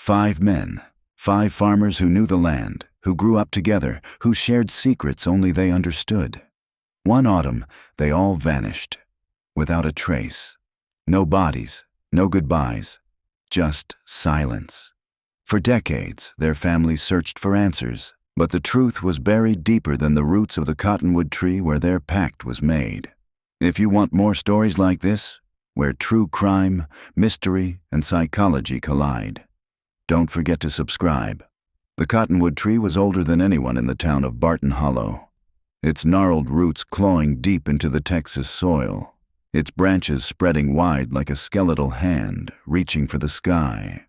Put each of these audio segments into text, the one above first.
5 men, 5 farmers who knew the land, who grew up together, who shared secrets only they understood. One autumn, they all vanished, without a trace. No bodies, no goodbyes, just silence. For decades, their families searched for answers, but the truth was buried deeper than the roots of the cottonwood tree where their pact was made. If you want more stories like this, where true crime, mystery, and psychology collide, don't forget to subscribe. The cottonwood tree was older than anyone in the town of Barton Hollow, its gnarled roots clawing deep into the Texas soil, its branches spreading wide like a skeletal hand reaching for the sky.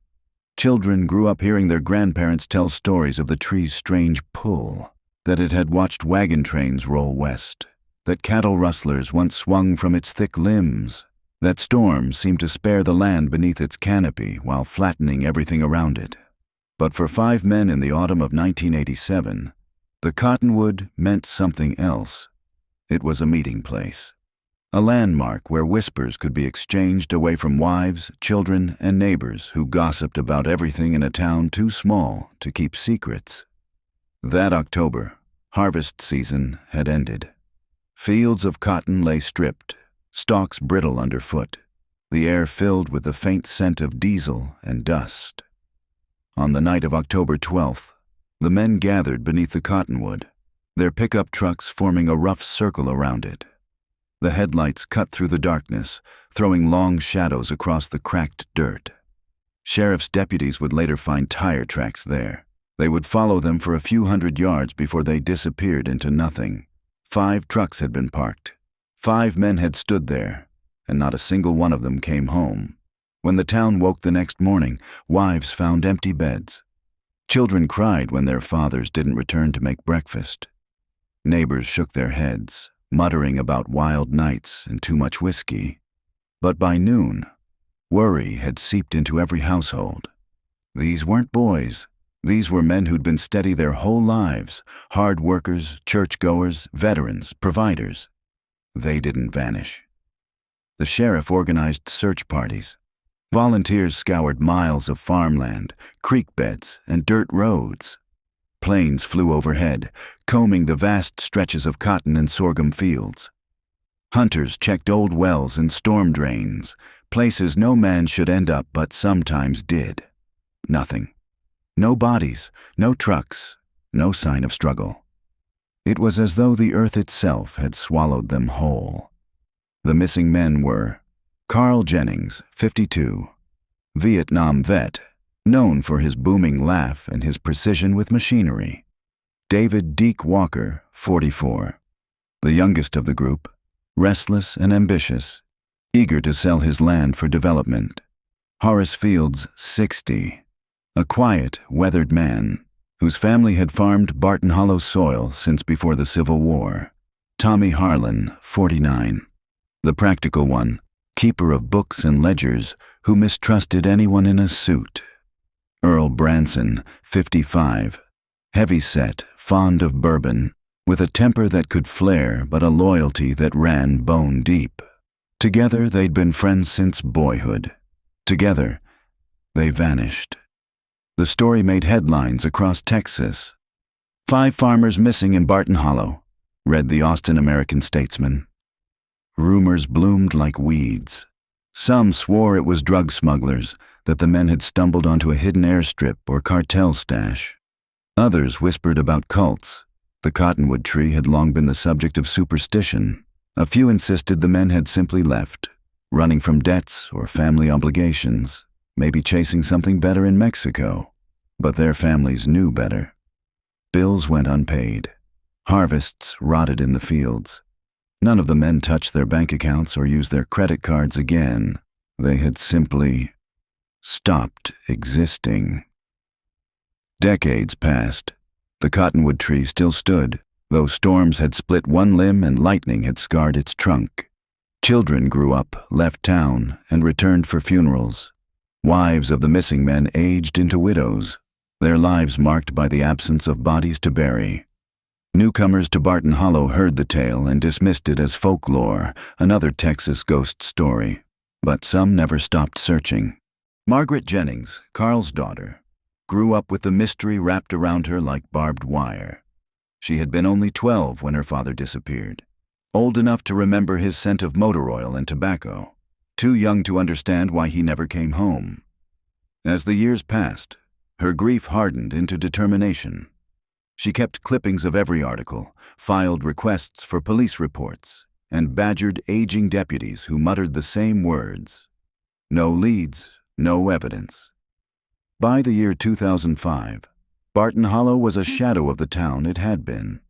Children grew up hearing their grandparents tell stories of the tree's strange pull, that it had watched wagon trains roll west, that cattle rustlers once swung from its thick limbs, that storms seemed to spare the land beneath its canopy while flattening everything around it. But for 5 men in the autumn of 1987, the cottonwood meant something else. It was a meeting place, a landmark where whispers could be exchanged away from wives, children, and neighbors who gossiped about everything in a town too small to keep secrets. That October, harvest season had ended. Fields of cotton lay stripped, stalks brittle underfoot, the air filled with the faint scent of diesel and dust. On the night of October 12th, the men gathered beneath the cottonwood, their pickup trucks forming a rough circle around it. The headlights cut through the darkness, throwing long shadows across the cracked dirt. Sheriff's deputies would later find tire tracks there. They would follow them for a few hundred yards before they disappeared into nothing. 5 trucks had been parked. 5 men had stood there, and not a single one of them came home. When the town woke the next morning, wives found empty beds. Children cried when their fathers didn't return to make breakfast. Neighbors shook their heads, muttering about wild nights and too much whiskey. But by noon, worry had seeped into every household. These weren't boys. These were men who'd been steady their whole lives, hard workers, churchgoers, veterans, providers. They didn't vanish. The sheriff organized search parties. Volunteers scoured miles of farmland, creek beds, and dirt roads. Planes flew overhead, combing the vast stretches of cotton and sorghum fields. Hunters checked old wells and storm drains, places no man should end up but sometimes did. Nothing. No bodies, no trucks, no sign of struggle. It was as though the earth itself had swallowed them whole. The missing men were Margaret Jennings, 52, Vietnam vet, known for his booming laugh and his precision with machinery. David Deke Walker, 44, the youngest of the group, restless and ambitious, eager to sell his land for development. Horace Fields, 60, a quiet, weathered man whose family had farmed Barton Hollow soil since before the Civil War. Tommy Harlan, 49, the practical one, keeper of books and ledgers who mistrusted anyone in a suit. Earl Branson, 55, heavy-set, fond of bourbon, with a temper that could flare but a loyalty that ran bone deep. Together they'd been friends since boyhood. Together, they vanished. The story made headlines across Texas. 5 farmers missing in Barton Hollow, read the Austin American-Statesman. Rumors bloomed like weeds. Some swore it was drug smugglers, that the men had stumbled onto a hidden airstrip or cartel stash. Others whispered about cults. The cottonwood tree had long been the subject of superstition. A few insisted the men had simply left, running from debts or family obligations, maybe chasing something better in Mexico. But their families knew better. Bills went unpaid. Harvests rotted in the fields. None of the men touched their bank accounts or used their credit cards again. They had simply stopped existing. Decades passed. The cottonwood tree still stood, though storms had split one limb and lightning had scarred its trunk. Children grew up, left town, and returned for funerals. Wives of the missing men aged into widows, their lives marked by the absence of bodies to bury. Newcomers to Barton Hollow heard the tale and dismissed it as folklore, another Texas ghost story. But some never stopped searching. Margaret Jennings, Carl's daughter, grew up with the mystery wrapped around her like barbed wire. She had been only 12 when her father disappeared, old enough to remember his scent of motor oil and tobacco, too young to understand why he never came home. As the years passed, her grief hardened into determination. She kept clippings of every article, filed requests for police reports, and badgered aging deputies who muttered the same words. No leads, no evidence. By the year 2005, Barton Hollow was a shadow of the town it had been.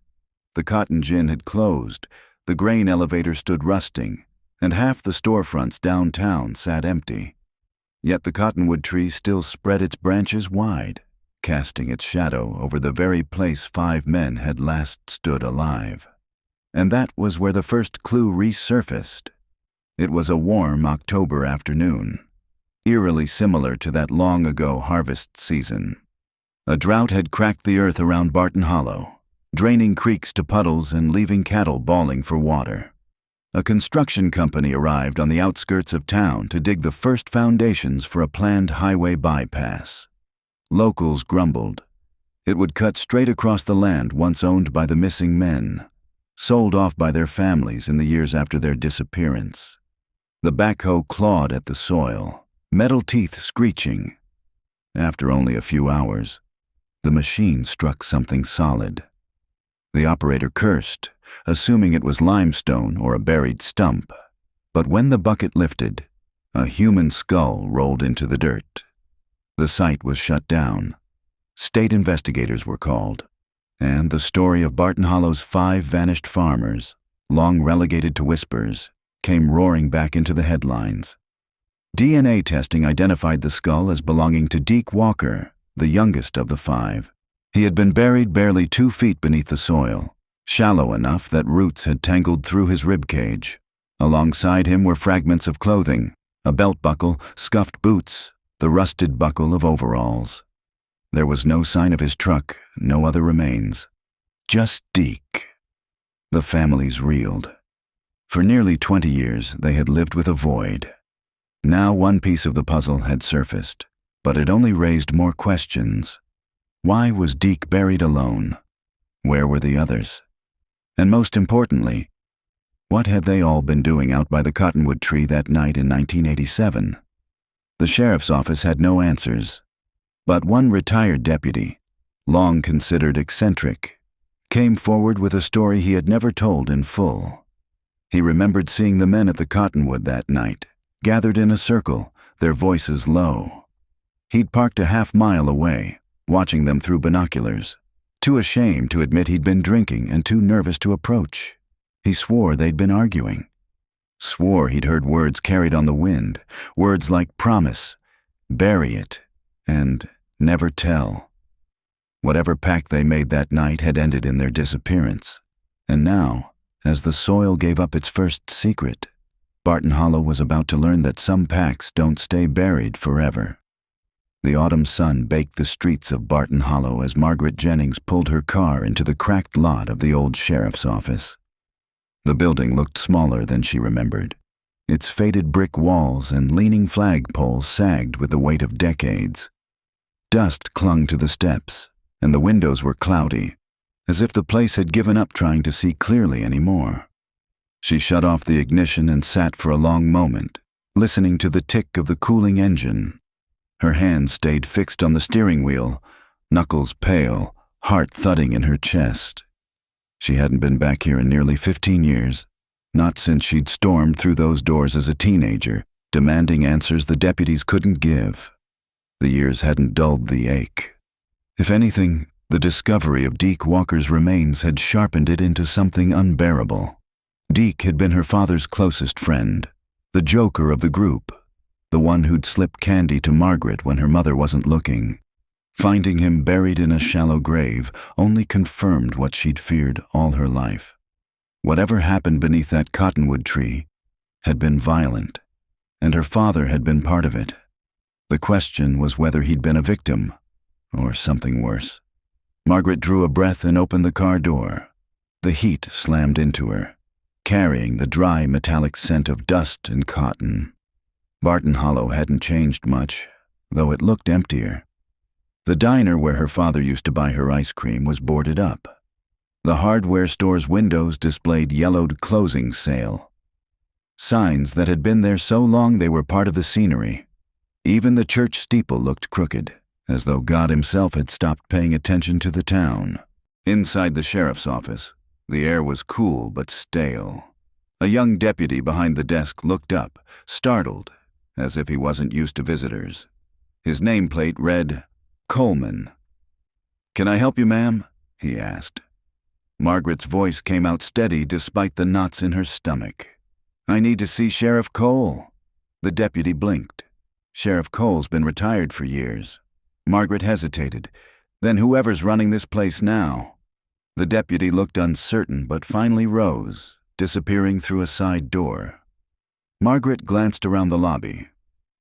The cotton gin had closed, the grain elevator stood rusting, and half the storefronts downtown sat empty. Yet the cottonwood tree still spread its branches wide, casting its shadow over the very place 5 men had last stood alive. And that was where the first clue resurfaced. It was a warm October afternoon, eerily similar to that long-ago harvest season. A drought had cracked the earth around Barton Hollow, draining creeks to puddles and leaving cattle bawling for water. A construction company arrived on the outskirts of town to dig the first foundations for a planned highway bypass. Locals grumbled. It would cut straight across the land once owned by the missing men, sold off by their families in the years after their disappearance. The backhoe clawed at the soil, metal teeth screeching. After only a few hours, the machine struck something solid. The operator cursed, assuming it was limestone or a buried stump. But when the bucket lifted, a human skull rolled into the dirt. The site was shut down. State investigators were called, and the story of Barton Hollow's 5 vanished farmers, long relegated to whispers, came roaring back into the headlines. DNA testing identified the skull as belonging to Deke Walker, the youngest of the 5. He had been buried barely 2 feet beneath the soil, shallow enough that roots had tangled through his ribcage. Alongside him were fragments of clothing, a belt buckle, scuffed boots, the rusted buckle of overalls. There was no sign of his truck, no other remains. Just Deke. The families reeled. For nearly 20 years, they had lived with a void. Now one piece of the puzzle had surfaced, but it only raised more questions. Why was Deke buried alone? Where were the others? And most importantly, what had they all been doing out by the cottonwood tree that night in 1987? The sheriff's office had no answers, but one retired deputy, long considered eccentric, came forward with a story he had never told in full. He remembered seeing the men at the cottonwood that night, gathered in a circle, their voices low. He'd parked a half-mile away, watching them through binoculars, too ashamed to admit he'd been drinking and too nervous to approach. He swore they'd been arguing. Swore he'd heard words carried on the wind, words like promise, bury it, and never tell. Whatever pact they made that night had ended in their disappearance. And now, as the soil gave up its first secret, Barton Hollow was about to learn that some pacts don't stay buried forever. The autumn sun baked the streets of Barton Hollow as Margaret Jennings pulled her car into the cracked lot of the old sheriff's office. The building looked smaller than she remembered. Its faded brick walls and leaning flagpoles sagged with the weight of decades. Dust clung to the steps, and the windows were cloudy, as if the place had given up trying to see clearly anymore. She shut off the ignition and sat for a long moment, listening to the tick of the cooling engine. Her hands stayed fixed on the steering wheel, knuckles pale, heart thudding in her chest. She hadn't been back here in nearly 15 years, not since she'd stormed through those doors as a teenager, demanding answers the deputies couldn't give. The years hadn't dulled the ache. If anything, the discovery of Deke Walker's remains had sharpened it into something unbearable. Deke had been her father's closest friend, the joker of the group, the one who'd slip candy to Margaret when her mother wasn't looking. Finding him buried in a shallow grave only confirmed what she'd feared all her life. Whatever happened beneath that cottonwood tree had been violent, and her father had been part of it. The question was whether he'd been a victim, or something worse. Margaret drew a breath and opened the car door. The heat slammed into her, carrying the dry metallic scent of dust and cotton. Barton Hollow hadn't changed much, though it looked emptier. The diner where her father used to buy her ice cream was boarded up. The hardware store's windows displayed yellowed closing sale. Signs that had been there so long they were part of the scenery. Even the church steeple looked crooked, as though God himself had stopped paying attention to the town. Inside the sheriff's office, the air was cool but stale. A young deputy behind the desk looked up, startled, as if he wasn't used to visitors. His nameplate read, Coleman. "Can I help you, ma'am?" he asked. Margaret's voice came out steady despite the knots in her stomach. "I need to see Sheriff Cole." The deputy blinked. Sheriff Cole's been retired for years. Margaret hesitated. "Then whoever's running this place now." The deputy looked uncertain but finally rose, disappearing through a side door. Margaret glanced around the lobby.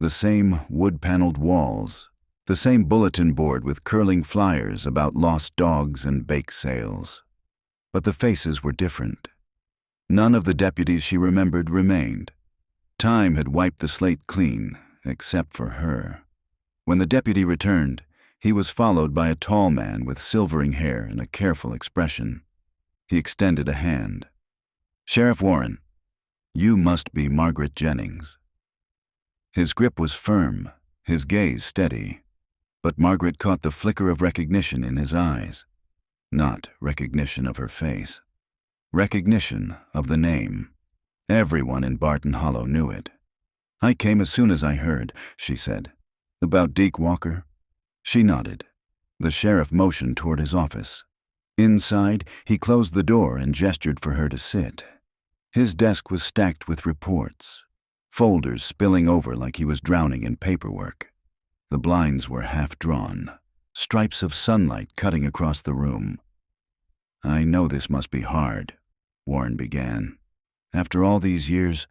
The same wood-paneled walls, the same bulletin board with curling flyers about lost dogs and bake sales. But the faces were different. None of the deputies she remembered remained. Time had wiped the slate clean, except for her. When the deputy returned, he was followed by a tall man with silvering hair and a careful expression. He extended a hand. "Sheriff Warren, you must be Margaret Jennings." His grip was firm, his gaze steady, but Margaret caught the flicker of recognition in his eyes. Not recognition of her face. Recognition of the name. Everyone in Barton Hollow knew it. "I came as soon as I heard," she said. "About Deke Walker?" She nodded. The sheriff motioned toward his office. Inside, he closed the door and gestured for her to sit. His desk was stacked with reports, folders spilling over like he was drowning in paperwork. The blinds were half drawn, stripes of sunlight cutting across the room. "I know this must be hard," Warren began. "After all these years—"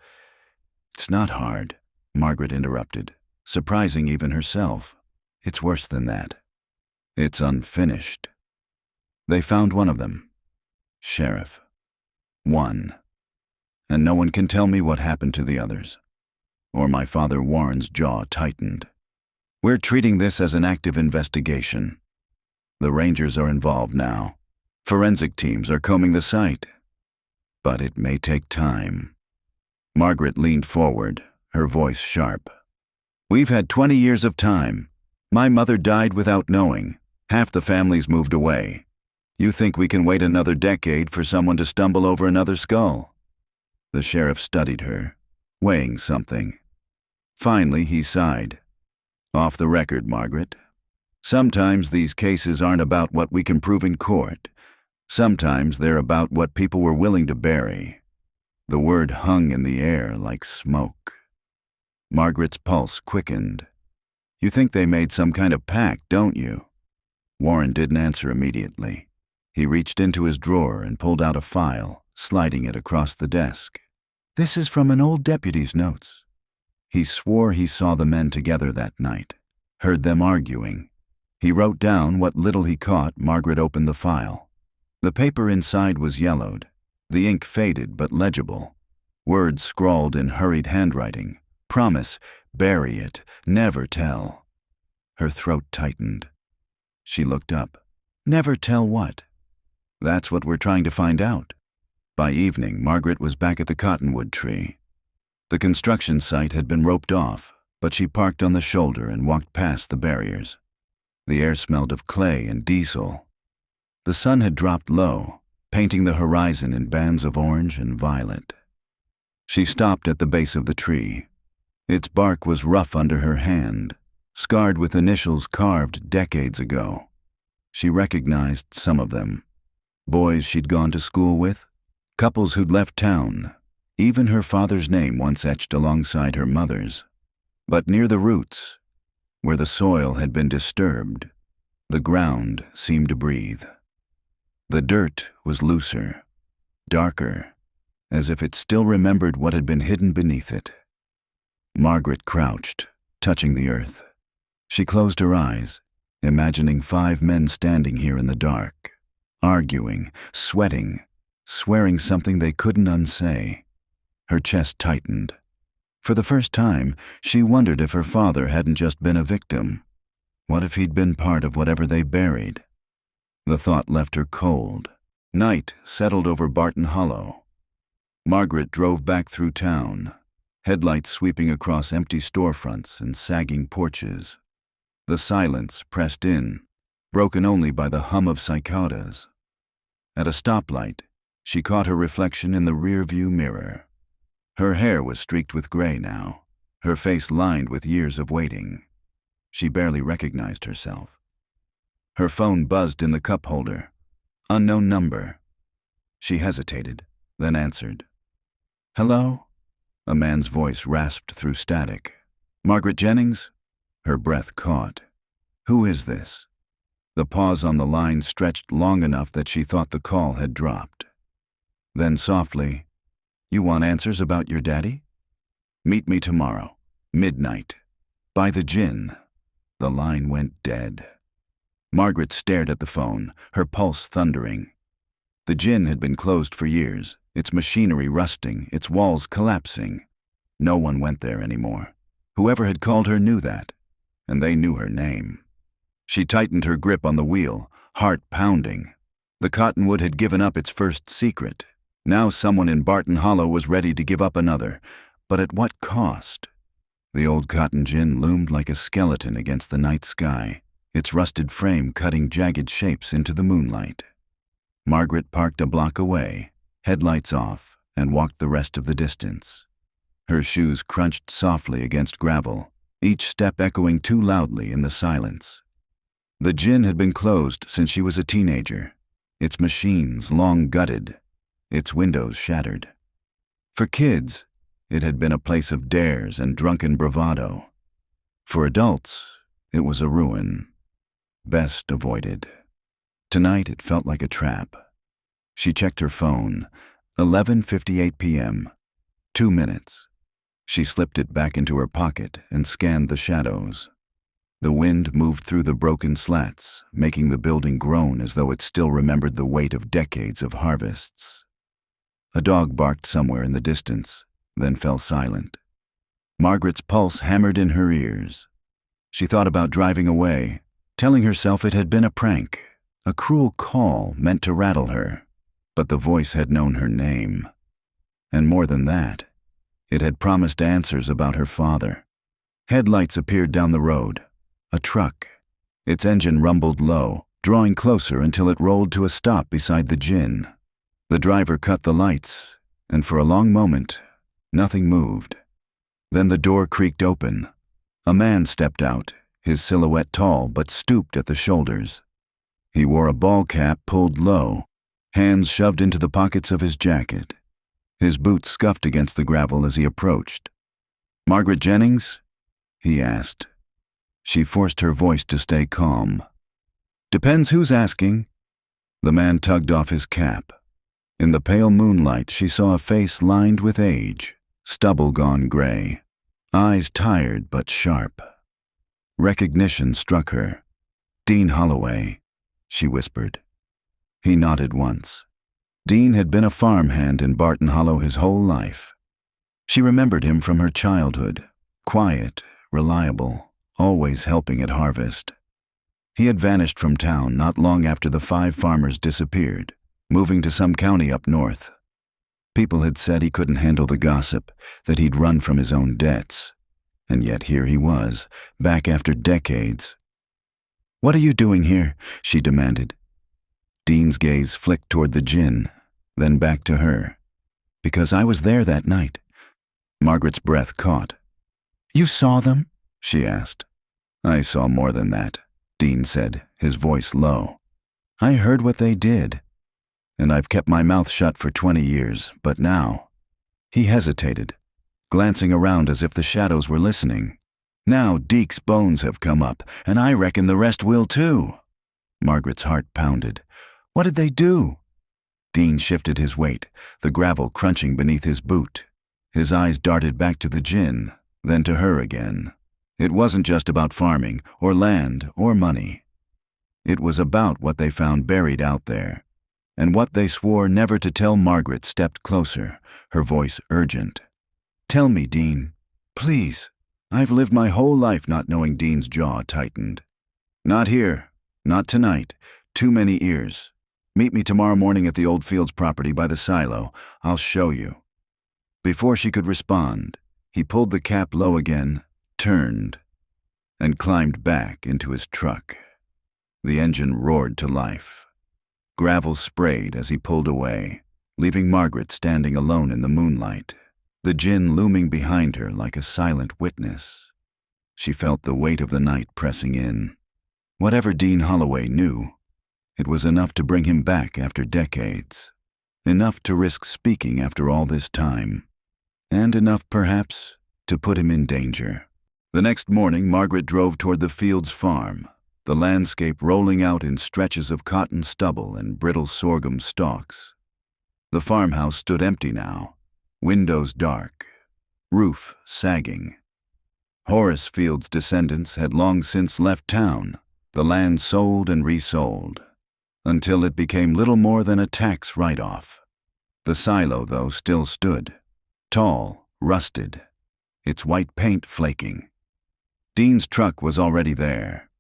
"It's not hard," Margaret interrupted, surprising even herself. "It's worse than that. It's unfinished." They found one of them. Sheriff. One. And no one can tell me what happened to the others. Or my father Warren's jaw tightened. "We're treating this as an active investigation. The Rangers are involved now. Forensic teams are combing the site. But it may take time." Margaret leaned forward, her voice sharp. "We've had 20 years of time. My mother died without knowing. Half the family's moved away. You think we can wait another decade for someone to stumble over another skull?" The sheriff studied her, weighing something. Finally, he sighed. "Off the record, Margaret. Sometimes these cases aren't about what we can prove in court. Sometimes they're about what people were willing to bury." The word hung in the air like smoke. Margaret's pulse quickened. "You think they made some kind of pact, don't you?" Warren didn't answer immediately. He reached into his drawer and pulled out a file, sliding it across the desk. "This is from an old deputy's notes." He swore he saw the men together that night, heard them arguing. He wrote down what little he caught. Margaret opened the file. The paper inside was yellowed, the ink faded but legible. Words scrawled in hurried handwriting. Promise, bury it, never tell. Her throat tightened. She looked up. "Never tell what?" "That's what we're trying to find out." By evening, Margaret was back at the Cottonwood tree. The construction site had been roped off, but she parked on the shoulder and walked past the barriers. The air smelled of clay and diesel. The sun had dropped low, painting the horizon in bands of orange and violet. She stopped at the base of the tree. Its bark was rough under her hand, scarred with initials carved decades ago. She recognized some of them. Boys she'd gone to school with, couples who'd left town, even her father's name once etched alongside her mother's. But near the roots, where the soil had been disturbed, the ground seemed to breathe. The dirt was looser, darker, as if it still remembered what had been hidden beneath it. Margaret crouched, touching the earth. She closed her eyes, imagining 5 men standing here in the dark, arguing, sweating, swearing something they couldn't unsay. Her chest tightened. For the first time, she wondered if her father hadn't just been a victim. What if he'd been part of whatever they buried? The thought left her cold. Night settled over Barton Hollow. Margaret drove back through town, headlights sweeping across empty storefronts and sagging porches. The silence pressed in, broken only by the hum of cicadas. At a stoplight, she caught her reflection in the rearview mirror. Her hair was streaked with gray now, her face lined with years of waiting. She barely recognized herself. Her phone buzzed in the cup holder. Unknown number. She hesitated, then answered. "Hello?" A man's voice rasped through static. "Margaret Jennings?" Her breath caught. "Who is this?" The pause on the line stretched long enough that she thought the call had dropped. Then softly, "You want answers about your daddy? Meet me tomorrow, midnight, by the gin." The line went dead. Margaret stared at the phone, her pulse thundering. The gin had been closed for years, its machinery rusting, its walls collapsing. No one went there anymore. Whoever had called her knew that, and they knew her name. She tightened her grip on the wheel, heart pounding. The Cottonwood had given up its first secret. Now someone in Barton Hollow was ready to give up another, but at what cost? The old cotton gin loomed like a skeleton against the night sky, its rusted frame cutting jagged shapes into the moonlight. Margaret parked a block away, headlights off, and walked the rest of the distance. Her shoes crunched softly against gravel, each step echoing too loudly in the silence. The gin had been closed since she was a teenager, its machines long gutted, its windows shattered. For kids, it had been a place of dares and drunken bravado. For adults, it was a ruin, best avoided. Tonight it felt like a trap. She checked her phone. 11:58 p.m. 2 minutes. She slipped it back into her pocket and scanned the shadows. The wind moved through the broken slats, making the building groan as though it still remembered the weight of decades of harvests. A dog barked somewhere in the distance, then fell silent. Margaret's pulse hammered in her ears. She thought about driving away, telling herself it had been a prank, a cruel call meant to rattle her. But the voice had known her name. And more than that, it had promised answers about her father. Headlights appeared down the road. A truck. Its engine rumbled low, drawing closer until it rolled to a stop beside the gin. The driver cut the lights, and for a long moment, nothing moved. Then the door creaked open. A man stepped out, his silhouette tall but stooped at the shoulders. He wore a ball cap pulled low, hands shoved into the pockets of his jacket. His boots scuffed against the gravel as he approached. "Margaret Jennings?" he asked. She forced her voice to stay calm. "Depends who's asking." The man tugged off his cap. In the pale moonlight, she saw a face lined with age, stubble gone gray, eyes tired but sharp. Recognition struck her. "Dean Holloway," she whispered. He nodded once. Dean had been a farmhand in Barton Hollow his whole life. She remembered him from her childhood, quiet, reliable, always helping at harvest. He had vanished from town not long after the 5 farmers disappeared, moving to some county up north. People had said he couldn't handle the gossip, that he'd run from his own debts. And yet here he was, back after decades. "What are you doing here?" she demanded. Dean's gaze flicked toward the gin, then back to her. "Because I was there that night." Margaret's breath caught. "You saw them?" she asked. "I saw more than that," Dean said, his voice low. "I heard what they did. And I've kept my mouth shut for 20 years, but now..." He hesitated, glancing around as if the shadows were listening. "Now Deke's bones have come up, and I reckon the rest will too." Margaret's heart pounded. "What did they do?" Dean shifted his weight, the gravel crunching beneath his boot. His eyes darted back to the gin, then to her again. It wasn't just about farming, or land, or money. It was about what they found buried out there, and what they swore never to tell. Margaret stepped closer, her voice urgent. "Tell me, Dean. Please. I've lived my whole life not knowing." Dean's jaw tightened. Not here. Not tonight. Too many ears. Meet me tomorrow morning at the Old Fields property by the silo. I'll show you. Before she could respond, he pulled the cap low again, turned, and climbed back into his truck. The engine roared to life. Gravel sprayed as he pulled away, leaving Margaret standing alone in the moonlight, the gin looming behind her like a silent witness. She felt the weight of the night pressing in. Whatever Dean Holloway knew, it was enough to bring him back after decades, enough to risk speaking after all this time, and enough, perhaps, to put him in danger. The next morning, Margaret drove toward the Fields farm, the landscape rolling out in stretches of cotton stubble and brittle sorghum stalks. The farmhouse stood empty now, windows dark, roof sagging. Horace Fields' descendants had long since left town, the land sold and resold, until it became little more than a tax write-off. The silo, though, still stood, tall, rusted, its white paint flaking. Dean's truck was already there.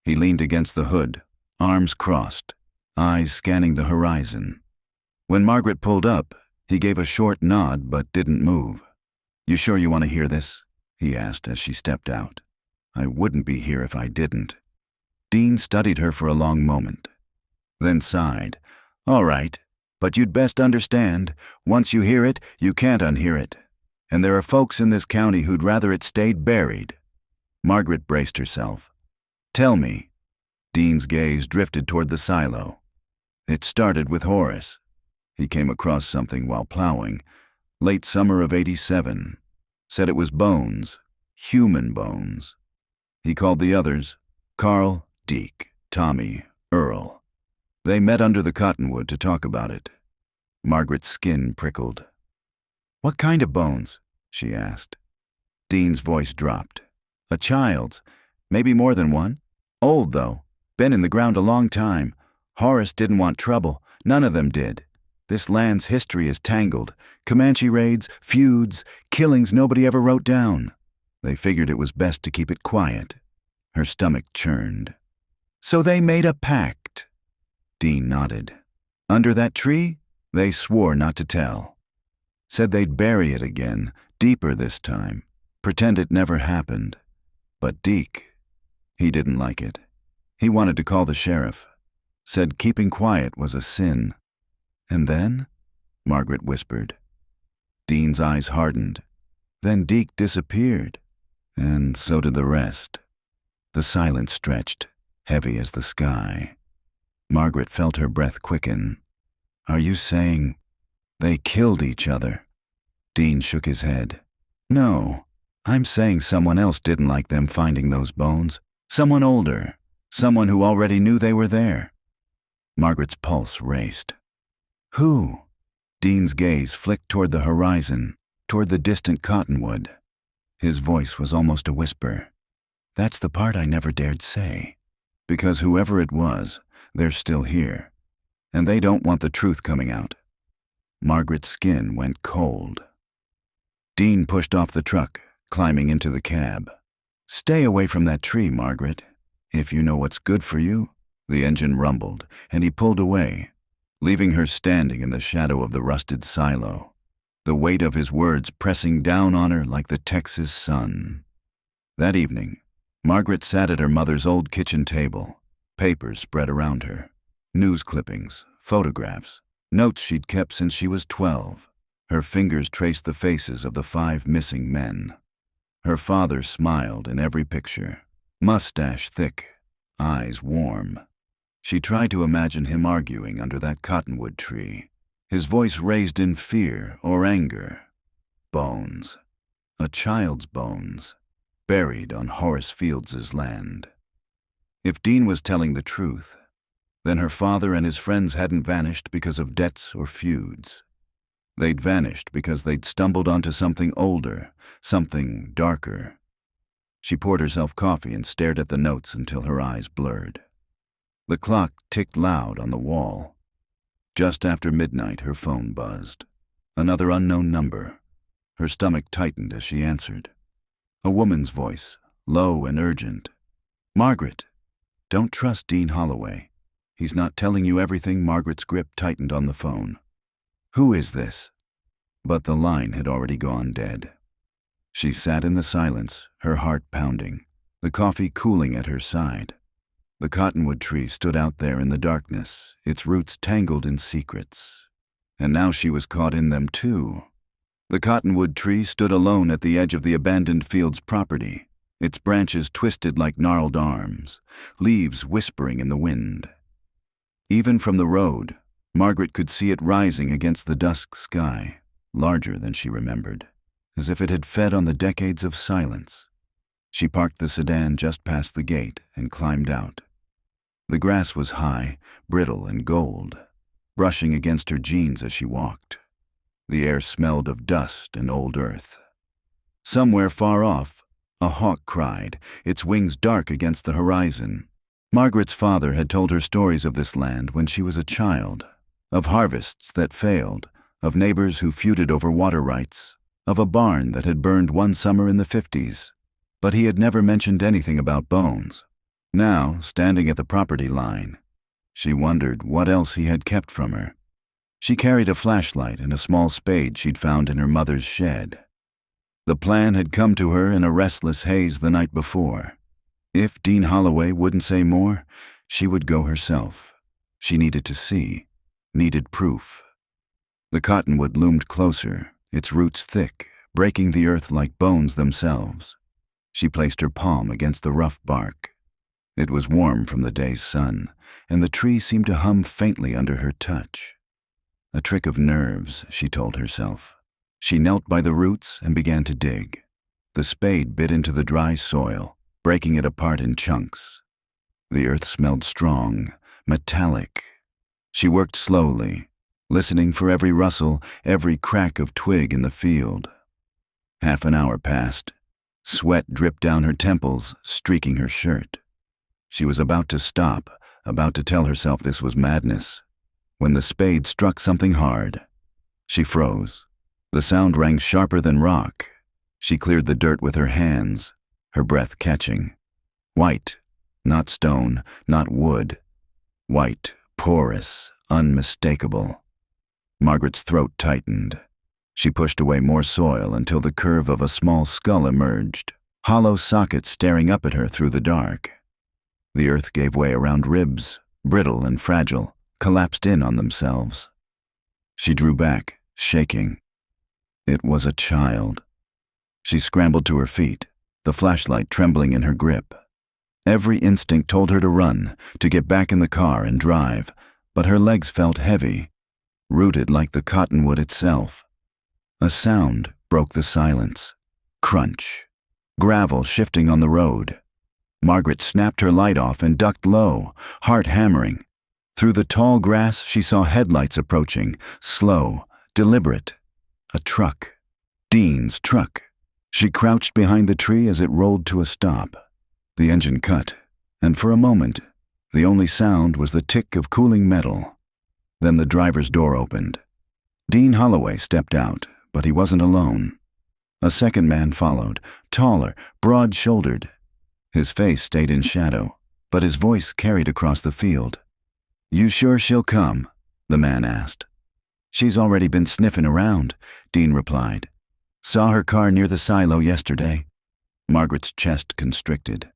He leaned against the hood, arms crossed, eyes scanning the horizon. When Margaret pulled up, he gave a short nod but didn't move. "You sure you want to hear this?" he asked as she stepped out. "I wouldn't be here if I didn't." Dean studied her for a long moment, then sighed. "All right, but you'd best understand, once you hear it, you can't unhear it. And there are folks in this county who'd rather it stayed buried." Margaret braced herself. "Tell me." Dean's gaze drifted toward the silo. "It started with Horace. He came across something while plowing, late summer of '87. Said it was bones, human bones. He called the others Carl, Deke, Tommy, Earl. They met under the Cottonwood to talk about it." Margaret's skin prickled. "What kind of bones?" she asked. Dean's voice dropped. "A child's. Maybe more than one. Old, though. Been in the ground a long time. Horace didn't want trouble. None of them did. This land's history is tangled. Comanche raids, feuds, killings nobody ever wrote down. They figured it was best to keep it quiet." Her stomach churned. "So they made a pact." Dean nodded. "Under that tree, they swore not to tell. Said they'd bury it again, deeper this time, pretend it never happened. But Deke, he didn't like it. He wanted to call the sheriff. Said keeping quiet was a sin." "And then?" Margaret whispered. Dean's eyes hardened. "Then Deke disappeared, and so did the rest." The silence stretched, heavy as the sky. Margaret felt her breath quicken. "Are you saying they killed each other?" Dean shook his head. "No, I'm saying someone else didn't like them finding those bones. Someone older, someone who already knew they were there." Margaret's pulse raced. "Who?" Dean's gaze flicked toward the horizon, toward the distant Cottonwood. His voice was almost a whisper. "That's the part I never dared say. Because whoever it was, they're still here, and they don't want the truth coming out." Margaret's skin went cold. Dean pushed off the truck, climbing into the cab. "Stay away from that tree, Margaret. If you know what's good for you." The engine rumbled, and he pulled away, leaving her standing in the shadow of the rusted silo, the weight of his words pressing down on her like the Texas sun. That evening, Margaret sat at her mother's old kitchen table, papers spread around her, news clippings, photographs, notes she'd kept since she was 12. Her fingers traced the faces of the 5 missing men. Her father smiled in every picture, mustache thick, eyes warm. She tried to imagine him arguing under that cottonwood tree, his voice raised in fear or anger. Bones. A child's bones, buried on Horace Fields' land. If Dean was telling the truth, then her father and his friends hadn't vanished because of debts or feuds. They'd vanished because they'd stumbled onto something older, something darker. She poured herself coffee and stared at the notes until her eyes blurred. The clock ticked loud on the wall. Just after midnight, her phone buzzed. Another unknown number. Her stomach tightened as she answered. A woman's voice, low and urgent. "Margaret." Don't trust Dean Holloway. He's not telling you everything. Margaret's grip tightened on the phone. Who is this? But the line had already gone dead. She sat in the silence, her heart pounding, the coffee cooling at her side. The cottonwood tree stood out there in the darkness, its roots tangled in secrets. And now she was caught in them too. The cottonwood tree stood alone at the edge of the abandoned field's property, its branches twisted like gnarled arms, leaves whispering in the wind. Even from the road, Margaret could see it rising against the dusk sky, larger than she remembered, as if it had fed on the decades of silence. She parked the sedan just past the gate and climbed out. The grass was high, brittle and gold, brushing against her jeans as she walked. The air smelled of dust and old earth. Somewhere far off, a hawk cried, its wings dark against the horizon. Margaret's father had told her stories of this land when she was a child, of harvests that failed, of neighbors who feuded over water rights, of a barn that had burned one summer in the 50s. But he had never mentioned anything about bones. Now, standing at the property line, she wondered what else he had kept from her. She carried a flashlight and a small spade she'd found in her mother's shed. The plan had come to her in a restless haze the night before. If Dean Holloway wouldn't say more, she would go herself. She needed to see, needed proof. The cottonwood loomed closer, its roots thick, breaking the earth like bones themselves. She placed her palm against the rough bark. It was warm from the day's sun, and the tree seemed to hum faintly under her touch. A trick of nerves, she told herself. She knelt by the roots and began to dig. The spade bit into the dry soil, breaking it apart in chunks. The earth smelled strong, metallic. She worked slowly, listening for every rustle, every crack of twig in the field. Half an hour passed. Sweat dripped down her temples, streaking her shirt. She was about to stop, about to tell herself this was madness, when the spade struck something hard. She froze. The sound rang sharper than rock. She cleared the dirt with her hands, her breath catching. White, not stone, not wood. White, porous, unmistakable. Margaret's throat tightened. She pushed away more soil until the curve of a small skull emerged, hollow sockets staring up at her through the dark. The earth gave way around ribs, brittle and fragile, collapsed in on themselves. She drew back, shaking. It was a child. She scrambled to her feet, the flashlight trembling in her grip. Every instinct told her to run, to get back in the car and drive, but her legs felt heavy, rooted like the cottonwood itself. A sound broke the silence. Crunch. Gravel shifting on the road. Margaret snapped her light off and ducked low, heart hammering. Through the tall grass, she saw headlights approaching, slow, deliberate. A truck. Dean's truck. She crouched behind the tree as it rolled to a stop. The engine cut, and for a moment, the only sound was the tick of cooling metal. Then the driver's door opened. Dean Holloway stepped out, but he wasn't alone. A second man followed, taller, broad-shouldered. His face stayed in shadow, but his voice carried across the field. "You sure she'll come?" the man asked. "She's already been sniffing around," Dean replied. "Saw her car near the silo yesterday." Margaret's chest constricted.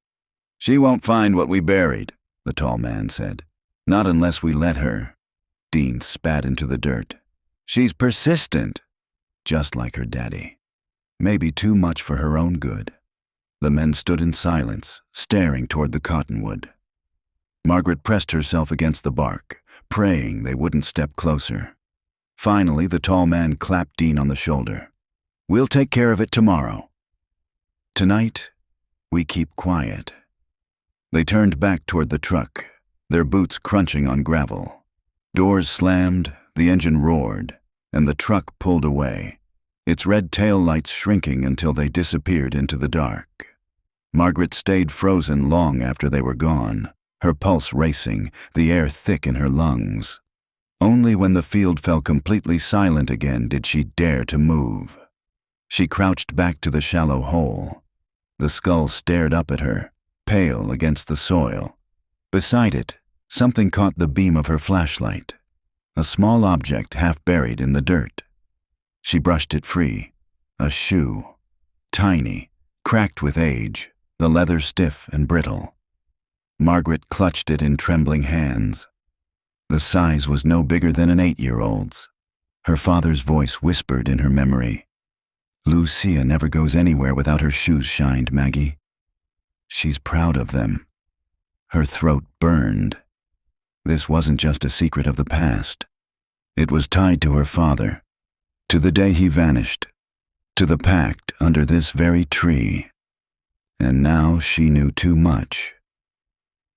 "She won't find what we buried," the tall man said. "Not unless we let her." Dean spat into the dirt. "She's persistent." Just like her daddy. Maybe too much for her own good. The men stood in silence, staring toward the cottonwood. Margaret pressed herself against the bark, praying they wouldn't step closer. Finally, the tall man clapped Dean on the shoulder. "We'll take care of it tomorrow. Tonight, we keep quiet." They turned back toward the truck, their boots crunching on gravel. Doors slammed, the engine roared, and the truck pulled away, its red tail lights shrinking until they disappeared into the dark. Margaret stayed frozen long after they were gone, her pulse racing, the air thick in her lungs. Only when the field fell completely silent again did she dare to move. She crouched back to the shallow hole. The skull stared up at her, pale against the soil. Beside it, something caught the beam of her flashlight, a small object half buried in the dirt. She brushed it free. A shoe. Tiny, cracked with age, the leather stiff and brittle. Margaret clutched it in trembling hands. The size was no bigger than an 8-year-old's. Her father's voice whispered in her memory. "Lucia never goes anywhere without her shoes shined, Maggie. She's proud of them." Her throat burned. This wasn't just a secret of the past. It was tied to her father, to the day he vanished, to the pact under this very tree. And now she knew too much.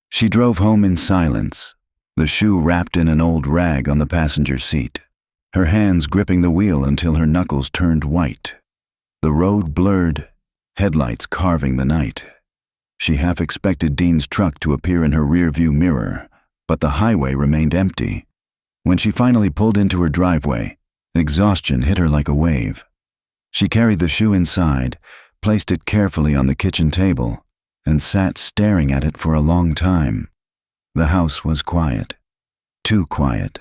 She drove home in silence, the shoe wrapped in an old rag on the passenger seat, her hands gripping the wheel until her knuckles turned white. The road blurred, headlights carving the night. She half expected Dean's truck to appear in her rearview mirror, but the highway remained empty. When she finally pulled into her driveway, exhaustion hit her like a wave. She carried the shoe inside, placed it carefully on the kitchen table, and sat staring at it for a long time. The house was quiet. Too quiet.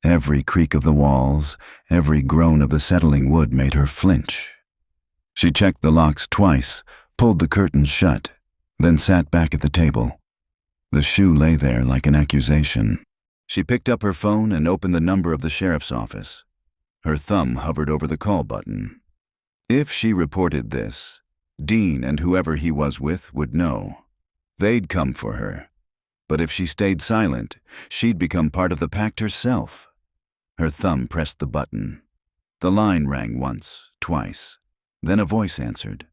Every creak of the walls, every groan of the settling wood made her flinch. She checked the locks twice, pulled the curtains shut, then sat back at the table. The shoe lay there like an accusation. She picked up her phone and opened the number of the sheriff's office. Her thumb hovered over the call button. If she reported this, Dean and whoever he was with would know. They'd come for her. But if she stayed silent, she'd become part of the pact herself. Her thumb pressed the button. The line rang once, twice. Then a voice answered.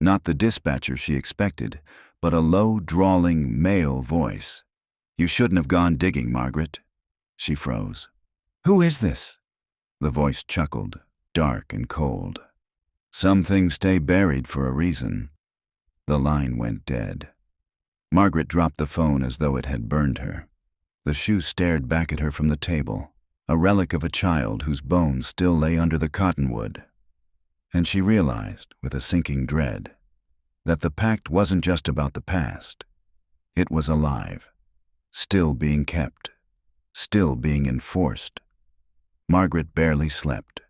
Not the dispatcher she expected, but a low, drawling, male voice. "You shouldn't have gone digging, Margaret." She froze. "Who is this?" The voice chuckled, dark and cold. "Some things stay buried for a reason." The line went dead. Margaret dropped the phone as though it had burned her. The shoe stared back at her from the table, a relic of a child whose bones still lay under the cottonwood. And she realized, with a sinking dread, that the pact wasn't just about the past. It was alive, still being kept, still being enforced. Margaret barely slept.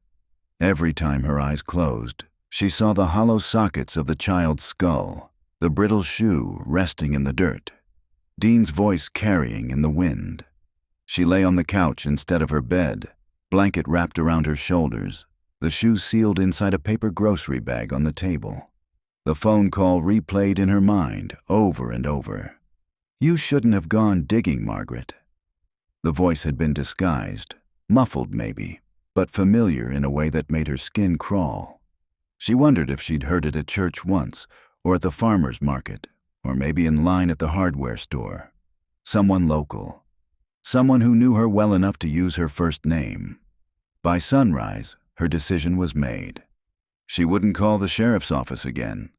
Every time her eyes closed, she saw the hollow sockets of the child's skull, the brittle shoe resting in the dirt, Dean's voice carrying in the wind. She lay on the couch instead of her bed, blanket wrapped around her shoulders, the shoe sealed inside a paper grocery bag on the table. The phone call replayed in her mind over and over. "You shouldn't have gone digging, Margaret." The voice had been disguised, muffled maybe, but familiar in a way that made her skin crawl. She wondered if she'd heard it at church once, or at the farmer's market, or maybe in line at the hardware store. Someone local. Someone who knew her well enough to use her first name. By sunrise, her decision was made. She wouldn't call the sheriff's office again.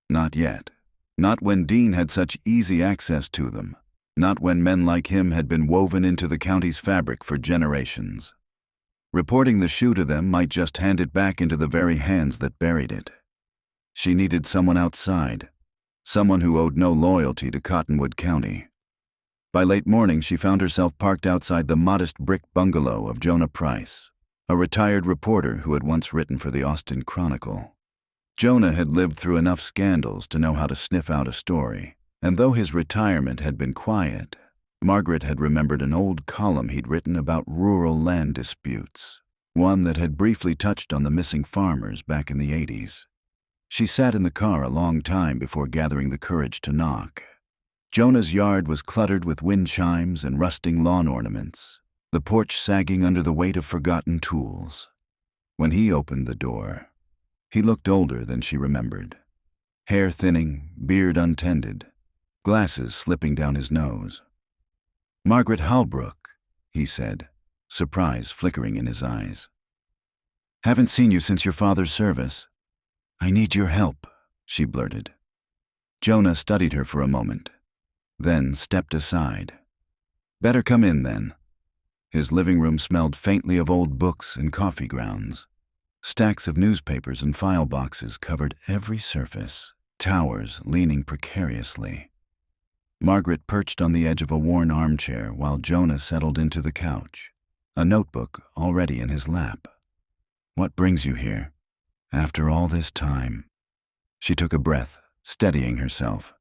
Not yet. Not when Dean had such easy access to them. Not when men like him had been woven into the county's fabric for generations. Reporting the shoe to them might just hand it back into the very hands that buried it. She needed someone outside, someone who owed no loyalty to Cottonwood County. By late morning, she found herself parked outside the modest brick bungalow of Jonah Price, a retired reporter who had once written for the Austin Chronicle. Jonah had lived through enough scandals to know how to sniff out a story, and though his retirement had been quiet, Margaret had remembered an old column he'd written about rural land disputes, one that had briefly touched on the missing farmers back in the 80s. She sat in the car a long time before gathering the courage to knock. Jonah's yard was cluttered with wind chimes and rusting lawn ornaments, the porch sagging under the weight of forgotten tools. When he opened the door, he looked older than she remembered. Hair thinning, beard untended, glasses slipping down his nose. "Margaret Halbrook," he said, surprise flickering in his eyes. "Haven't seen you since your father's service." "I need your help," she blurted. Jonah studied her for a moment, then stepped aside. "Better come in, then." His living room smelled faintly of old books and coffee grounds. Stacks of newspapers and file boxes covered every surface, towers leaning precariously. Margaret perched on the edge of a worn armchair while Jonah settled into the couch, a notebook already in his lap. "What brings you here? After all this time?" She took a breath, steadying herself.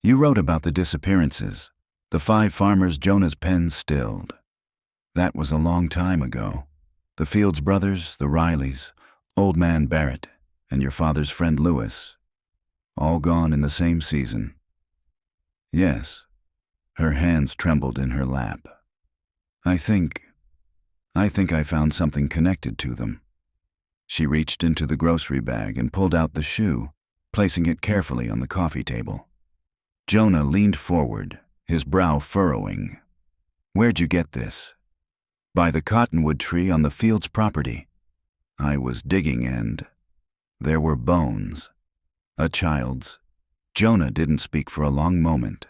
"You wrote about the disappearances, the 5 farmers." Jonah's pen stilled. "That was a long time ago. The Fields brothers, the Rileys, old man Barrett, and your father's friend Lewis, all gone in the same season." "Yes." Her hands trembled in her lap. I think I found something connected to them." She reached into the grocery bag and pulled out the shoe, placing it carefully on the coffee table. Jonah leaned forward, his brow furrowing. "Where'd you get this?" "By the cottonwood tree on the Fields property. I was digging and there were bones. A child's." Jonah didn't speak for a long moment.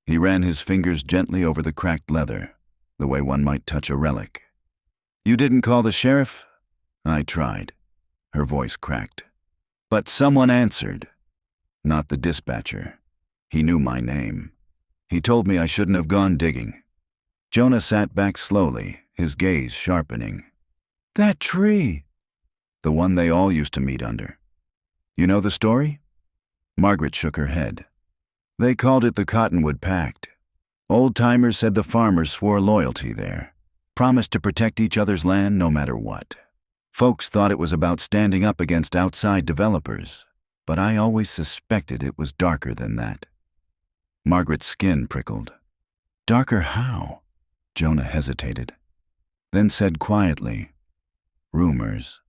He ran his fingers gently over the cracked leather, the way one might touch a relic. "You didn't call the sheriff?" "I tried." Her voice cracked. "But someone answered." "Not the dispatcher. He knew my name. He told me I shouldn't have gone digging." Jonah sat back slowly, his gaze sharpening. "That tree!" "The one they all used to meet under. You know the story?" Margaret shook her head. "They called it the Cottonwood Pact. Old-timers said the farmers swore loyalty there, promised to protect each other's land no matter what. Folks thought it was about standing up against outside developers, but I always suspected it was darker than that." Margaret's skin prickled. "Darker how?" Jonah hesitated, then said quietly, "Rumors.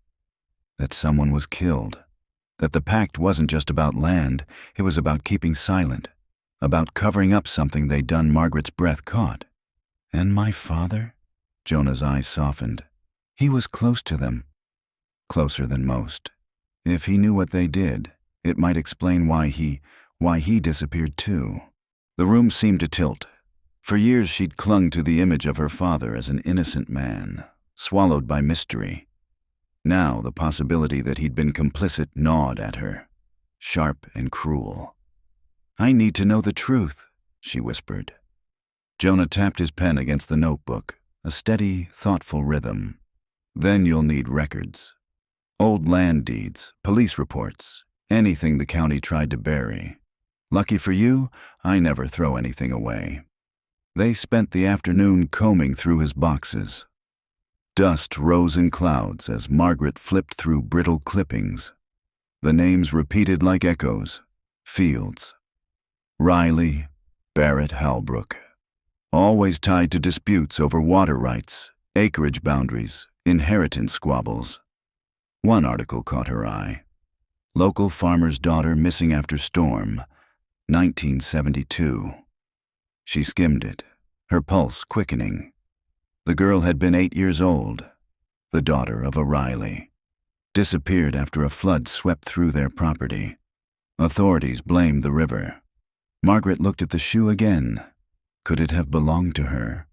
That someone was killed. That the pact wasn't just about land, it was about keeping silent, about covering up something they'd done." Margaret's breath caught. "And my father?" Jonah's eyes softened. "He was close to them." "Closer than most. If he knew what they did, it might explain why he disappeared too." The room seemed to tilt. For years she'd clung to the image of her father as an innocent man, swallowed by mystery. Now the possibility that he'd been complicit gnawed at her, sharp and cruel. "I need to know the truth," she whispered. Jonah tapped his pen against the notebook, a steady, thoughtful rhythm. "Then you'll need records. Old land deeds, police reports, anything the county tried to bury. Lucky for you, I never throw anything away." They spent the afternoon combing through his boxes. Dust rose in clouds as Margaret flipped through brittle clippings. The names repeated like echoes. Fields. Riley, Barrett, Halbrook. Always tied to disputes over water rights, acreage boundaries, inheritance squabbles. One article caught her eye. Local farmer's daughter missing after storm, 1972. She skimmed it, her pulse quickening. The girl had been 8 years old, the daughter of a Riley. Disappeared after a flood swept through their property. Authorities blamed the river. Margaret looked at the shoe again. Could it have belonged to her?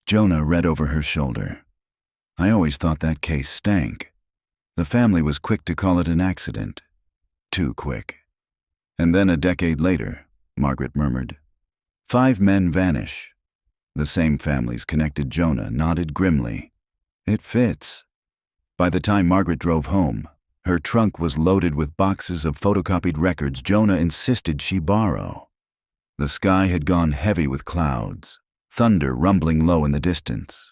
Jonah read over her shoulder. "I always thought that case stank. The family was quick to call it an accident. Too quick." "And then a decade later," Margaret murmured. 5 men vanish. The same families connected. Jonah nodded grimly. "It fits." By the time Margaret drove home, her trunk was loaded with boxes of photocopied records Jonah insisted she borrow. The sky had gone heavy with clouds, thunder rumbling low in the distance.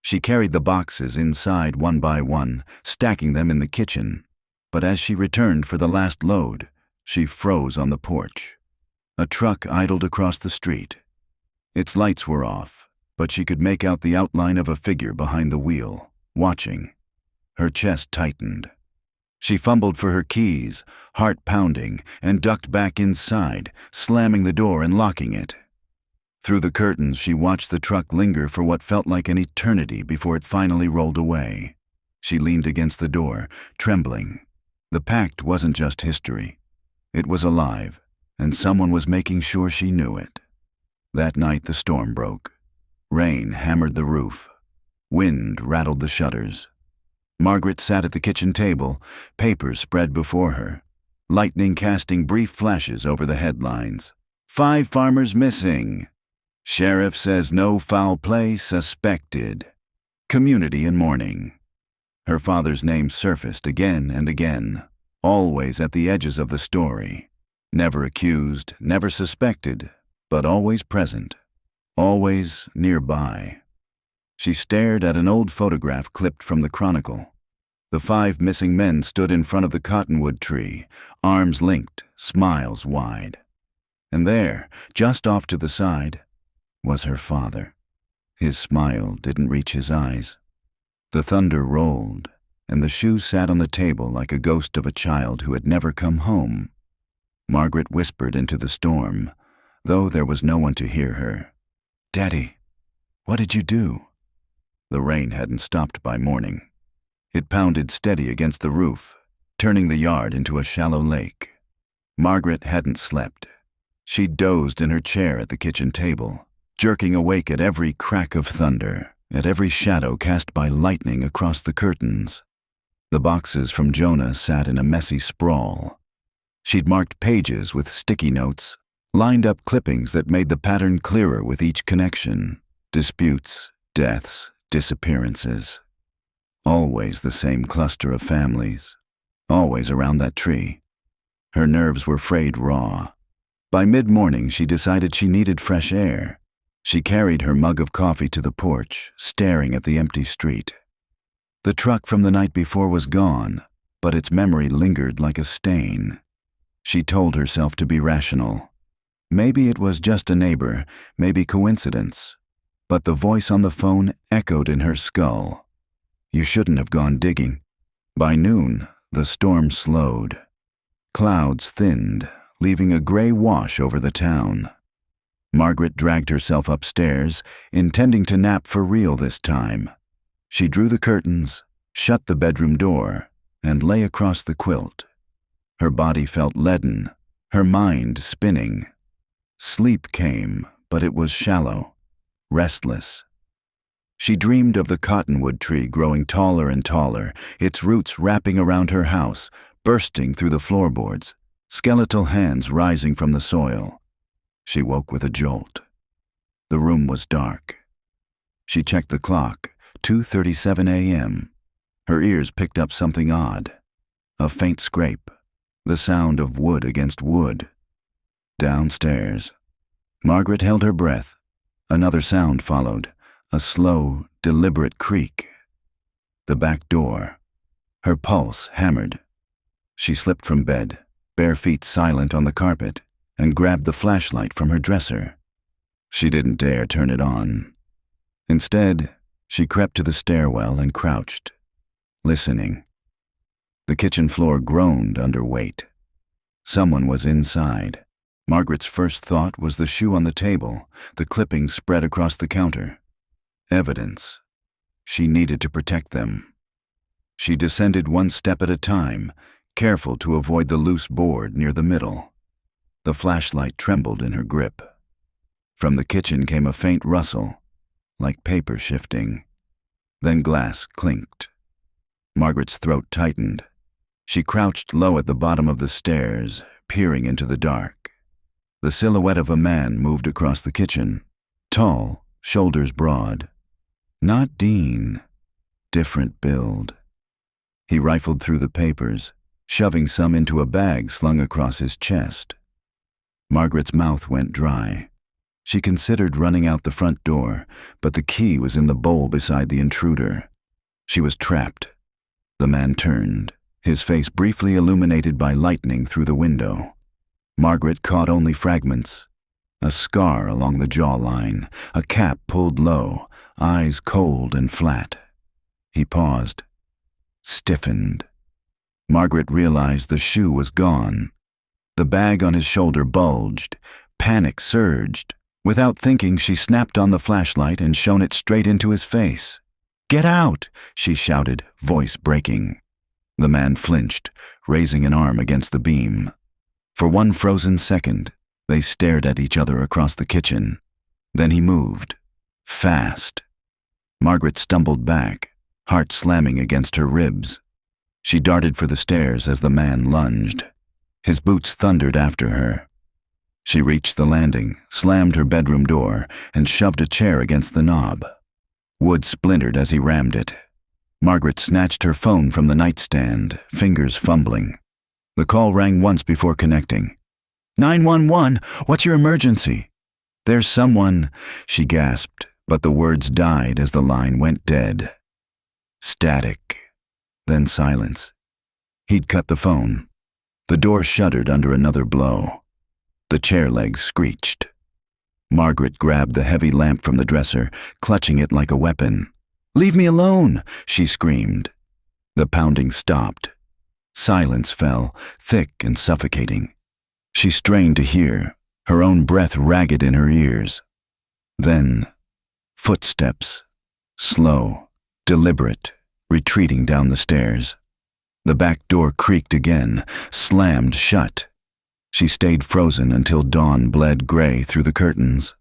She carried the boxes inside one by one, stacking them in the kitchen. But as she returned for the last load, she froze on the porch. A truck idled across the street. Its lights were off, but she could make out the outline of a figure behind the wheel, watching. Her chest tightened. She fumbled for her keys, heart pounding, and ducked back inside, slamming the door and locking it. Through the curtains, she watched the truck linger for what felt like an eternity before it finally rolled away. She leaned against the door, trembling. The pact wasn't just history. It was alive, and someone was making sure she knew it. That night the storm broke. Rain hammered the roof. Wind rattled the shutters. Margaret sat at the kitchen table, papers spread before her, lightning casting brief flashes over the headlines. 5 farmers missing. Sheriff says no foul play suspected. Community in mourning. Her father's name surfaced again and again, always at the edges of the story. Never accused, never suspected, but always present, always nearby. She stared at an old photograph clipped from the Chronicle. The 5 missing men stood in front of the cottonwood tree, arms linked, smiles wide. And there, just off to the side, was her father. His smile didn't reach his eyes. The thunder rolled, and the shoe sat on the table like a ghost of a child who had never come home. Margaret whispered into the storm, though there was no one to hear her. "Daddy, what did you do?" The rain hadn't stopped by morning. It pounded steady against the roof, turning the yard into a shallow lake. Margaret hadn't slept. She dozed in her chair at the kitchen table, jerking awake at every crack of thunder, at every shadow cast by lightning across the curtains. The boxes from Jonah sat in a messy sprawl. She'd marked pages with sticky notes, lined up clippings that made the pattern clearer with each connection. Disputes, deaths, disappearances. Always the same cluster of families, always around that tree. Her nerves were frayed raw. By mid-morning, she decided she needed fresh air. She carried her mug of coffee to the porch, staring at the empty street. The truck from the night before was gone, but its memory lingered like a stain. She told herself to be rational. Maybe it was just a neighbor, maybe coincidence. But the voice on the phone echoed in her skull. You shouldn't have gone digging. By noon, the storm slowed. Clouds thinned, leaving a gray wash over the town. Margaret dragged herself upstairs, intending to nap for real this time. She drew the curtains, shut the bedroom door, and lay across the quilt. Her body felt leaden, her mind spinning. Sleep came, but it was shallow, restless. She dreamed of the cottonwood tree growing taller and taller, its roots wrapping around her house, bursting through the floorboards, skeletal hands rising from the soil. She woke with a jolt. The room was dark. She checked the clock, 2:37 a.m. Her ears picked up something odd. A faint scrape, the sound of wood against wood. Downstairs. Margaret held her breath. Another sound followed, a slow, deliberate creak. The back door. Her pulse hammered. She slipped from bed, bare feet silent on the carpet, and grabbed the flashlight from her dresser. She didn't dare turn it on. Instead, she crept to the stairwell and crouched, listening. The kitchen floor groaned under weight. Someone was inside. Margaret's first thought was the shoe on the table, the clippings spread across the counter. Evidence. She needed to protect them. She descended one step at a time, careful to avoid the loose board near the middle. The flashlight trembled in her grip. From the kitchen came a faint rustle, like paper shifting. Then glass clinked. Margaret's throat tightened. She crouched low at the bottom of the stairs, peering into the dark. The silhouette of a man moved across the kitchen, tall, shoulders broad. Not Dean. Different build. He rifled through the papers, shoving some into a bag slung across his chest. Margaret's mouth went dry. She considered running out the front door, but the key was in the bowl beside the intruder. She was trapped. The man turned, his face briefly illuminated by lightning through the window. Margaret caught only fragments. A scar along the jawline, a cap pulled low, eyes cold and flat. He paused, stiffened. Margaret realized the shoe was gone. The bag on his shoulder bulged. Panic surged. Without thinking, she snapped on the flashlight and shone it straight into his face. "Get out!" she shouted, voice breaking. The man flinched, raising an arm against the beam. For one frozen second, they stared at each other across the kitchen. Then he moved. Fast. Margaret stumbled back, heart slamming against her ribs. She darted for the stairs as the man lunged. His boots thundered after her. She reached the landing, slammed her bedroom door, and shoved a chair against the knob. Wood splintered as he rammed it. Margaret snatched her phone from the nightstand, fingers fumbling. The call rang once before connecting. 911, what's your emergency? There's someone, she gasped, but the words died as the line went dead. Static. Then silence. He'd cut the phone. The door shuddered under another blow. The chair legs screeched. Margaret grabbed the heavy lamp from the dresser, clutching it like a weapon. "Leave me alone!" she screamed. The pounding stopped. Silence fell, thick and suffocating. She strained to hear, her own breath ragged in her ears. Then, footsteps, slow, deliberate, retreating down the stairs. The back door creaked again, slammed shut. She stayed frozen until dawn bled gray through the curtains.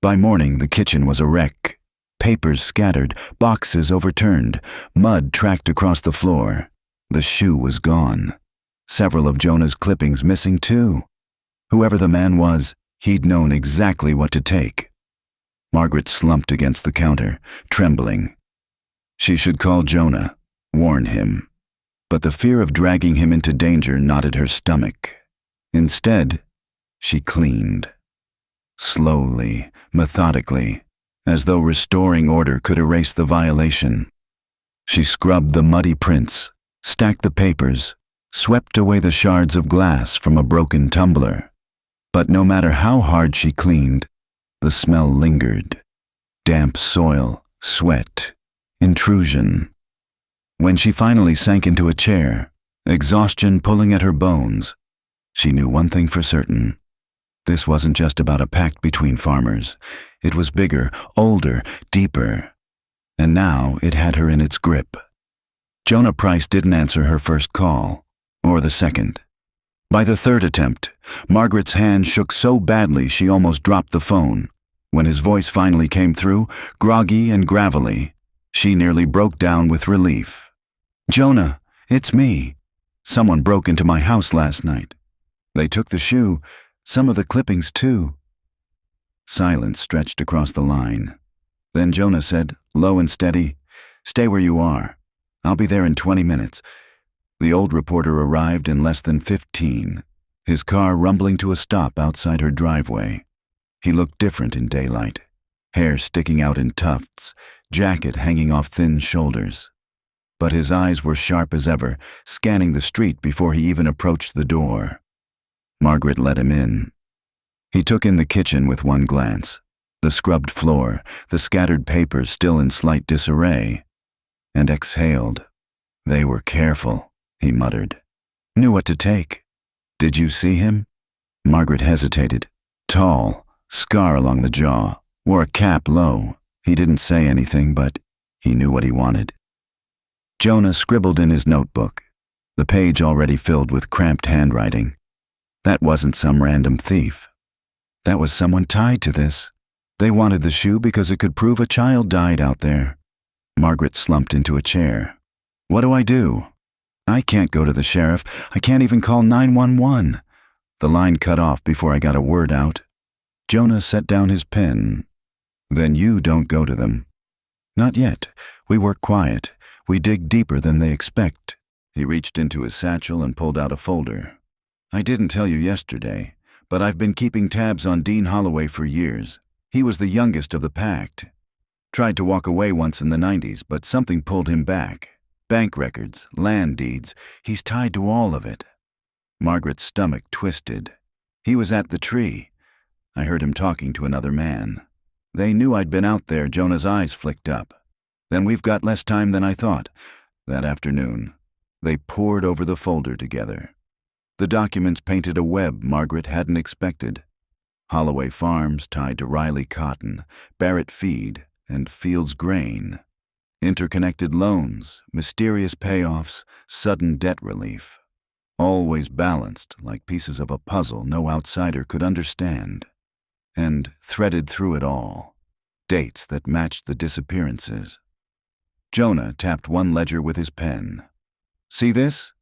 By morning, the kitchen was a wreck. Papers scattered, boxes overturned, mud tracked across the floor. The shoe was gone. Several of Jonah's clippings missing too. Whoever the man was, he'd known exactly what to take. Margaret slumped against the counter, trembling. She should call Jonah, warn him. But the fear of dragging him into danger knotted her stomach. Instead, she cleaned. Slowly, methodically, as though restoring order could erase the violation. She scrubbed the muddy prints, stacked the papers, swept away the shards of glass from a broken tumbler. But no matter how hard she cleaned, the smell lingered. Damp soil, sweat, intrusion. When she finally sank into a chair, exhaustion pulling at her bones, she knew one thing for certain. This wasn't just about a pact between farmers. It was bigger, older, deeper. And now it had her in its grip. Jonah Price didn't answer her first call, or the second. By the third attempt, Margaret's hand shook so badly she almost dropped the phone. When his voice finally came through, groggy and gravelly, she nearly broke down with relief. "Jonah, it's me. Someone broke into my house last night. They took the shoe, some of the clippings too." Silence stretched across the line. Then Jonah said, low and steady, "Stay where you are. I'll be there in 20 minutes. The old reporter arrived in less than 15, his car rumbling to a stop outside her driveway. He looked different in daylight, hair sticking out in tufts, jacket hanging off thin shoulders. But his eyes were sharp as ever, scanning the street before he even approached the door. Margaret let him in. He took in the kitchen with one glance, the scrubbed floor, the scattered papers still in slight disarray, and exhaled. "They were careful," he muttered. "Knew what to take. Did you see him?" Margaret hesitated. Tall, scar along the jaw, wore a cap low. He didn't say anything, but he knew what he wanted. Jonah scribbled in his notebook, the page already filled with cramped handwriting. That wasn't some random thief. That was someone tied to this. They wanted the shoe because it could prove a child died out there. Margaret slumped into a chair. "What do I do? I can't go to the sheriff. I can't even call 911. The line cut off before I got a word out." Jonah set down his pen. "Then you don't go to them." "Not yet. We work quiet. We dig deeper than they expect." He reached into his satchel and pulled out a folder. "I didn't tell you yesterday, but I've been keeping tabs on Dean Holloway for years. He was the youngest of the Pact. Tried to walk away once in the 90s, but something pulled him back. Bank records, land deeds, he's tied to all of it." Margaret's stomach twisted. "He was at the tree. I heard him talking to another man. They knew I'd been out there." Jonah's eyes flicked up. "Then we've got less time than I thought." That afternoon, they pored over the folder together. The documents painted a web Margaret hadn't expected. Holloway Farms tied to Riley Cotton, Barrett Feed, and Fields Grain. Interconnected loans, mysterious payoffs, sudden debt relief. Always balanced like pieces of a puzzle no outsider could understand. And threaded through it all, dates that matched the disappearances. Jonah tapped one ledger with his pen. "See this?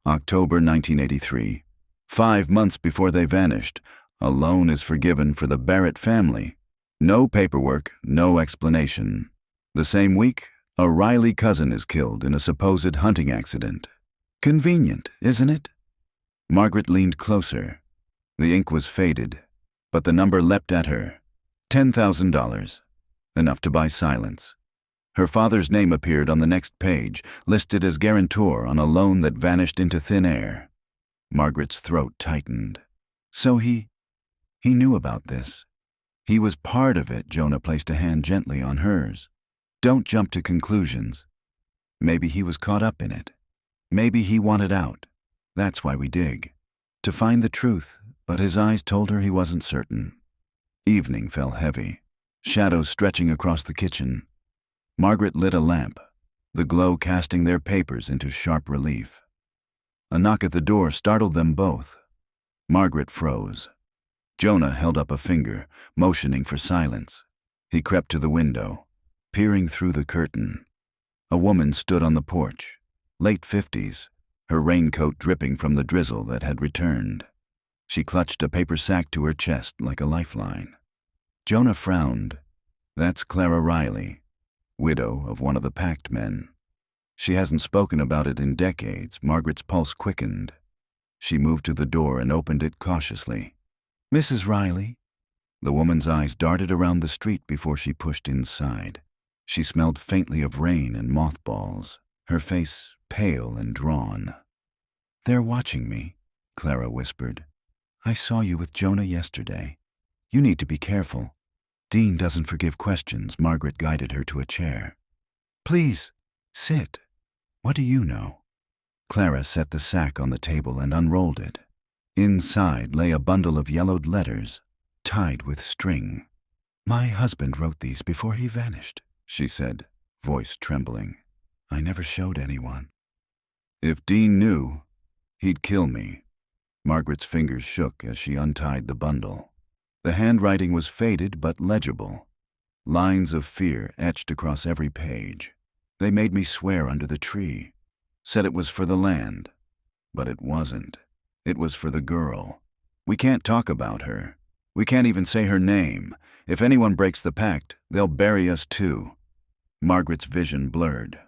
October 1983. 5 months before they vanished. A loan is forgiven for the Barrett family. No paperwork, no explanation. The same week, a Riley cousin is killed in a supposed hunting accident. Convenient, isn't it? Margaret leaned closer. The ink was faded, but the number leapt at her. $10,000. Enough to buy silence. Her father's name appeared on the next page, listed as guarantor on a loan that vanished into thin air. Margaret's throat tightened. So he knew about this. He was part of it. Jonah placed a hand gently on hers. Don't jump to conclusions. Maybe he was caught up in it. Maybe he wanted out. That's why we dig. To find the truth, but his eyes told her he wasn't certain. Evening fell heavy, shadows stretching across the kitchen. Margaret lit a lamp, the glow casting their papers into sharp relief. A knock at the door startled them both. Margaret froze. Jonah held up a finger, motioning for silence. He crept to the window, peering through the curtain. A woman stood on the porch, late 50s, her raincoat dripping from the drizzle that had returned. She clutched a paper sack to her chest like a lifeline. Jonah frowned. That's Clara Riley, widow of one of the Pact men. She hasn't spoken about it in decades. Margaret's pulse quickened. She moved to the door and opened it cautiously. Mrs. Riley? The woman's eyes darted around the street before she pushed inside. She smelled faintly of rain and mothballs, her face pale and drawn. They're watching me, Clara whispered. I saw you with Jonah yesterday. You need to be careful. Dean doesn't forgive questions. Margaret guided her to a chair. Please, sit. What do you know? Clara set the sack on the table and unrolled it. Inside lay a bundle of yellowed letters, tied with string. My husband wrote these before he vanished, she said, voice trembling. I never showed anyone. If Dean knew, he'd kill me. Margaret's fingers shook as she untied the bundle. The handwriting was faded but legible. Lines of fear etched across every page. They made me swear under the tree. Said it was for the land. But it wasn't. It was for the girl. We can't talk about her. We can't even say her name. If anyone breaks the pact, they'll bury us too. Margaret's vision blurred.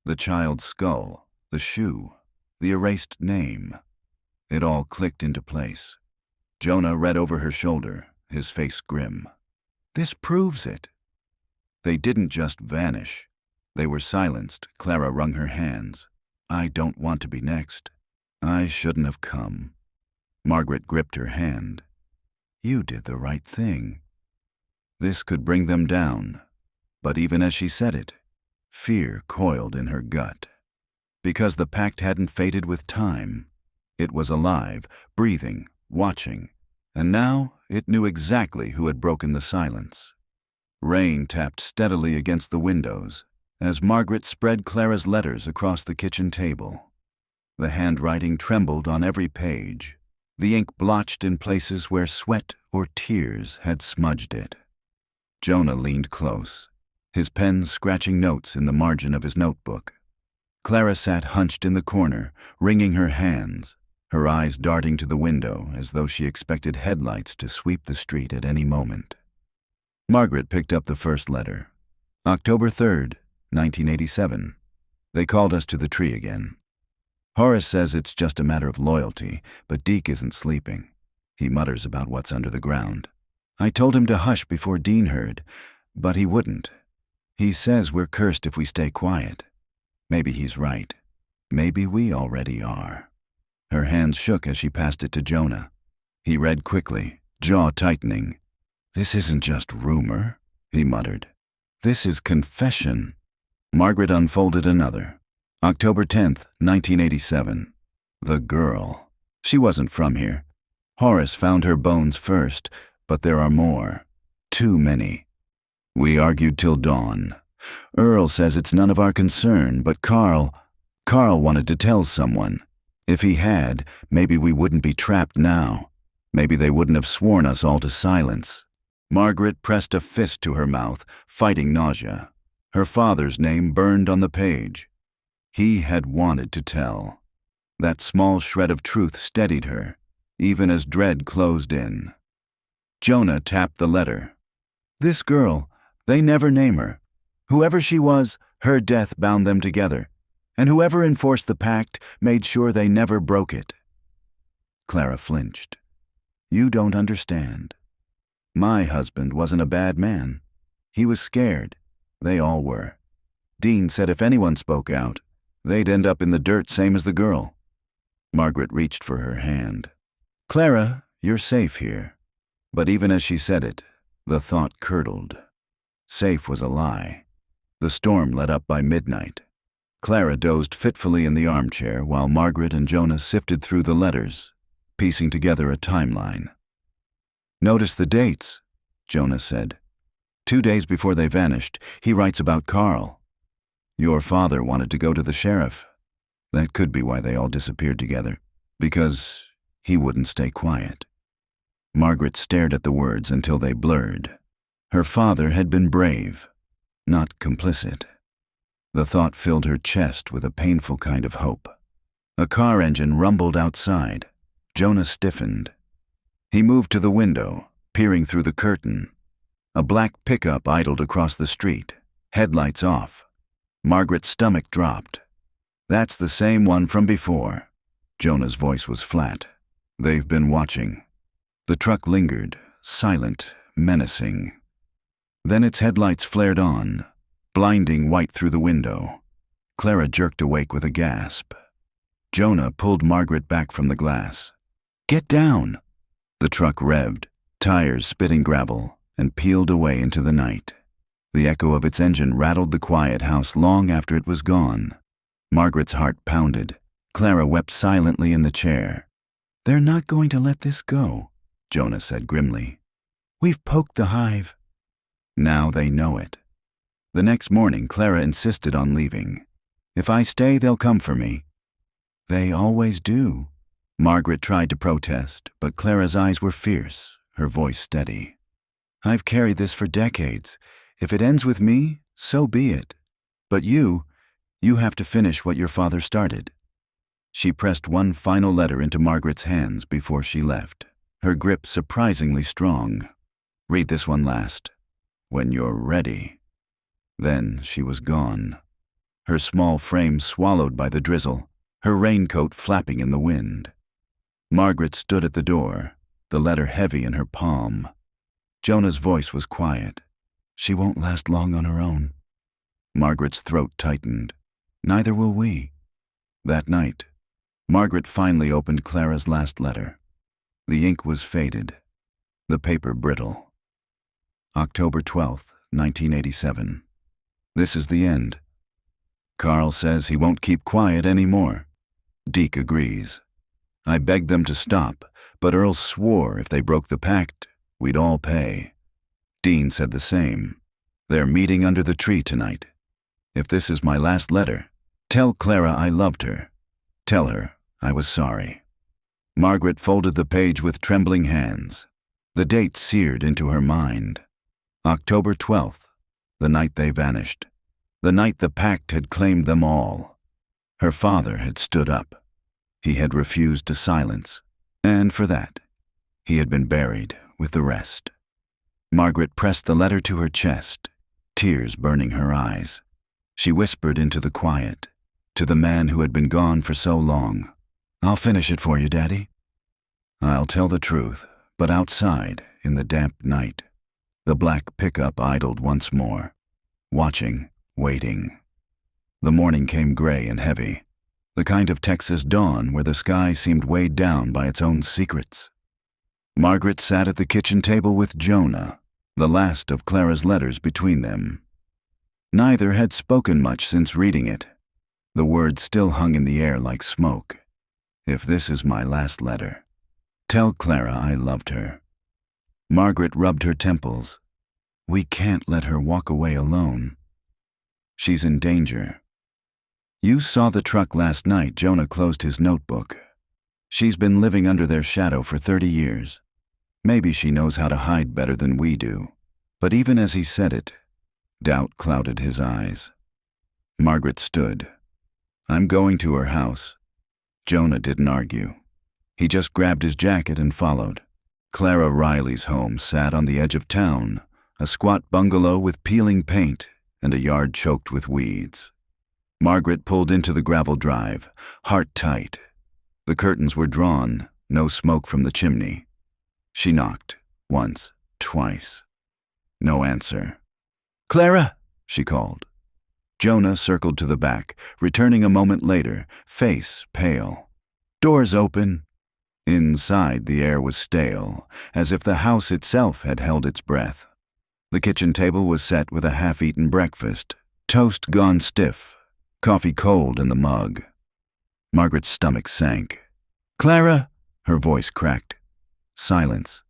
The child's skull, the shoe, the erased name. It all clicked into place. Jonah read over her shoulder, his face grim. This proves it. They didn't just vanish. They were silenced. Clara wrung her hands. I don't want to be next. I shouldn't have come. Margaret gripped her hand. You did the right thing. This could bring them down. But even as she said it, fear coiled in her gut. Because the pact hadn't faded with time. It was alive, breathing, watching, and now it knew exactly who had broken the silence. Rain tapped steadily against the windows as Margaret spread Clara's letters across the kitchen table. The handwriting trembled on every page, the ink blotched in places where sweat or tears had smudged it. Jonah leaned close, his pen scratching notes in the margin of his notebook. Clara sat hunched in the corner, wringing her hands, her eyes darting to the window as though she expected headlights to sweep the street at any moment. Margaret picked up the first letter. October 3rd, 1987. They called us to the tree again. Horace says it's just a matter of loyalty, but Deke isn't sleeping. He mutters about what's under the ground. I told him to hush before Dean heard, but he wouldn't. He says we're cursed if we stay quiet. Maybe he's right. Maybe we already are. Her hands shook as she passed it to Jonah. He read quickly, jaw tightening. This isn't just rumor, he muttered. This is confession. Margaret unfolded another. October 10th, 1987. The girl. She wasn't from here. Horace found her bones first, but there are more. Too many. We argued till dawn. Earl says it's none of our concern, but Carl wanted to tell someone. If he had, maybe we wouldn't be trapped now. Maybe they wouldn't have sworn us all to silence. Margaret pressed a fist to her mouth, fighting nausea. Her father's name burned on the page. He had wanted to tell. That small shred of truth steadied her. even as dread closed in. Jonah tapped the letter. This girl, they never name her. Whoever she was, her death bound them together, and whoever enforced the pact made sure they never broke it. Clara flinched. You don't understand. My husband wasn't a bad man. He was scared. They all were. Dean said if anyone spoke out, they'd end up in the dirt same as the girl. Margaret reached for her hand. Clara, you're safe here. But even as she said it, the thought curdled. Safe was a lie. The storm let up by midnight. Clara dozed fitfully in the armchair while Margaret and Jonah sifted through the letters, piecing together a timeline. Notice the dates, Jonah said. 2 days before they vanished, he writes about Carl. Your father wanted to go to the sheriff. That could be why they all disappeared together, because he wouldn't stay quiet. Margaret stared at the words until they blurred. Her father had been brave, not complicit. The thought filled her chest with a painful kind of hope. A car engine rumbled outside. Jonah stiffened. He moved to the window, peering through the curtain. A black pickup idled across the street, headlights off. Margaret's stomach dropped. That's the same one from before. Jonah's voice was flat. They've been watching. The truck lingered, silent, menacing. Then its headlights flared on, blinding white through the window. Clara jerked awake with a gasp. Jonah pulled Margaret back from the glass. Get down! The truck revved, tires spitting gravel, and peeled away into the night. The echo of its engine rattled the quiet house long after it was gone. Margaret's heart pounded. Clara wept silently in the chair. They're not going to let this go, Jonah said grimly. We've poked the hive. Now they know it. The next morning, Clara insisted on leaving. If I stay, they'll come for me. They always do. Margaret tried to protest, but Clara's eyes were fierce, her voice steady. I've carried this for decades. If it ends with me, so be it. But you have to finish what your father started. She pressed one final letter into Margaret's hands before she left, her grip surprisingly strong. Read this one last. When you're ready. Then she was gone, her small frame swallowed by the drizzle, her raincoat flapping in the wind. Margaret stood at the door, the letter heavy in her palm. Jonah's voice was quiet. She won't last long on her own. Margaret's throat tightened. Neither will we. That night, Margaret finally opened Clara's last letter. The ink was faded, the paper brittle. October 12th, 1987. This is the end. Carl says he won't keep quiet anymore. Deke agrees. I begged them to stop, but Earl swore if they broke the pact, we'd all pay. Dean said the same. They're meeting under the tree tonight. If this is my last letter, tell Clara I loved her. Tell her I was sorry. Margaret folded the page with trembling hands. The date seared into her mind. October 12th, the night they vanished. The night the pact had claimed them all. Her father had stood up. He had refused to silence, and for that, he had been buried with the rest. Margaret pressed the letter to her chest, tears burning her eyes. She whispered into the quiet, to the man who had been gone for so long. I'll finish it for you, Daddy. I'll tell the truth, but outside, in the damp night, the black pickup idled once more, watching, waiting. The morning came gray and heavy, the kind of Texas dawn where the sky seemed weighed down by its own secrets. Margaret sat at the kitchen table with Jonah, the last of Clara's letters between them. Neither had spoken much since reading it. The words still hung in the air like smoke. If this is my last letter, tell Clara I loved her. Margaret rubbed her temples. We can't let her walk away alone. She's in danger. You saw the truck last night. Jonah closed his notebook. She's been living under their shadow for 30 years. Maybe she knows how to hide better than we do. But even as he said it, doubt clouded his eyes. Margaret stood. I'm going to her house. Jonah didn't argue. He just grabbed his jacket and followed. Clara Riley's home sat on the edge of town, a squat bungalow with peeling paint and a yard choked with weeds. Margaret pulled into the gravel drive, heart tight. The curtains were drawn, no smoke from the chimney. She knocked, once, twice. No answer. "Clara!" she called. Jonah circled to the back, returning a moment later, face pale. "Doors open." Inside, the air was stale, as if the house itself had held its breath. The kitchen table was set with a half-eaten breakfast, toast gone stiff, coffee cold in the mug. Margaret's stomach sank. "Clara!" Her voice cracked. Silence.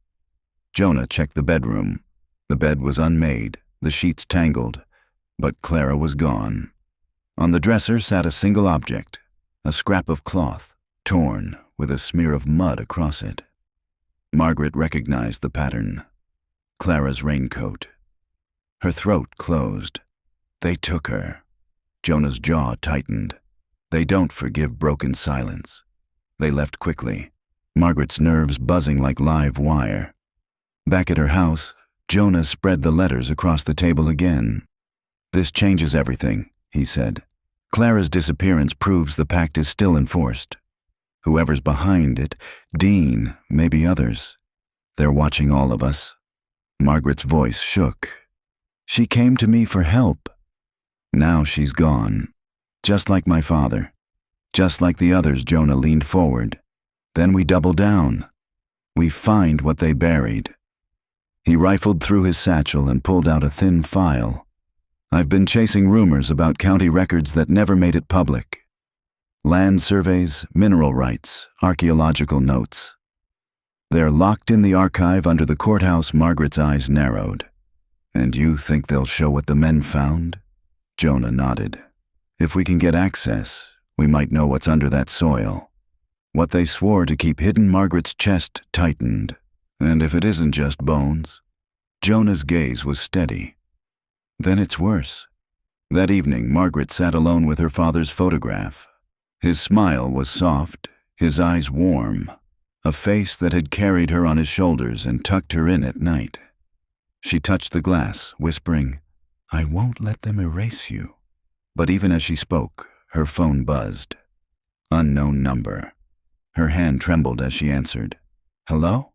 Jonah checked the bedroom. The bed was unmade, the sheets tangled, but Clara was gone. On the dresser sat a single object, a scrap of cloth, torn, with a smear of mud across it. Margaret recognized the pattern. Clara's raincoat. Her throat closed. They took her. Jonah's jaw tightened. They don't forgive broken silence. They left quickly, Margaret's nerves buzzing like live wire. Back at her house, Jonah spread the letters across the table again. "This changes everything," he said. "Clara's disappearance proves the pact is still enforced. Whoever's behind it, Dean, maybe others. They're watching all of us." Margaret's voice shook. "She came to me for help. Now she's gone. Just like my father. Just like the others." Jonah leaned forward. "Then we double down. We find what they buried." He rifled through his satchel and pulled out a thin file. "I've been chasing rumors about county records that never made it public. Land surveys, mineral rights, archaeological notes. They're locked in the archive under the courthouse." Margaret's eyes narrowed. "And you think they'll show what the men found?" Jonah nodded. "If we can get access, we might know what's under that soil. What they swore to keep hidden." Margaret's chest tightened. "And if it isn't just bones?" Jonah's gaze was steady. "Then it's worse." That evening, Margaret sat alone with her father's photograph. His smile was soft, his eyes warm, a face that had carried her on his shoulders and tucked her in at night. She touched the glass, whispering, "I won't let them erase you." But even as she spoke, her phone buzzed. Unknown number. Her hand trembled as she answered. "Hello?"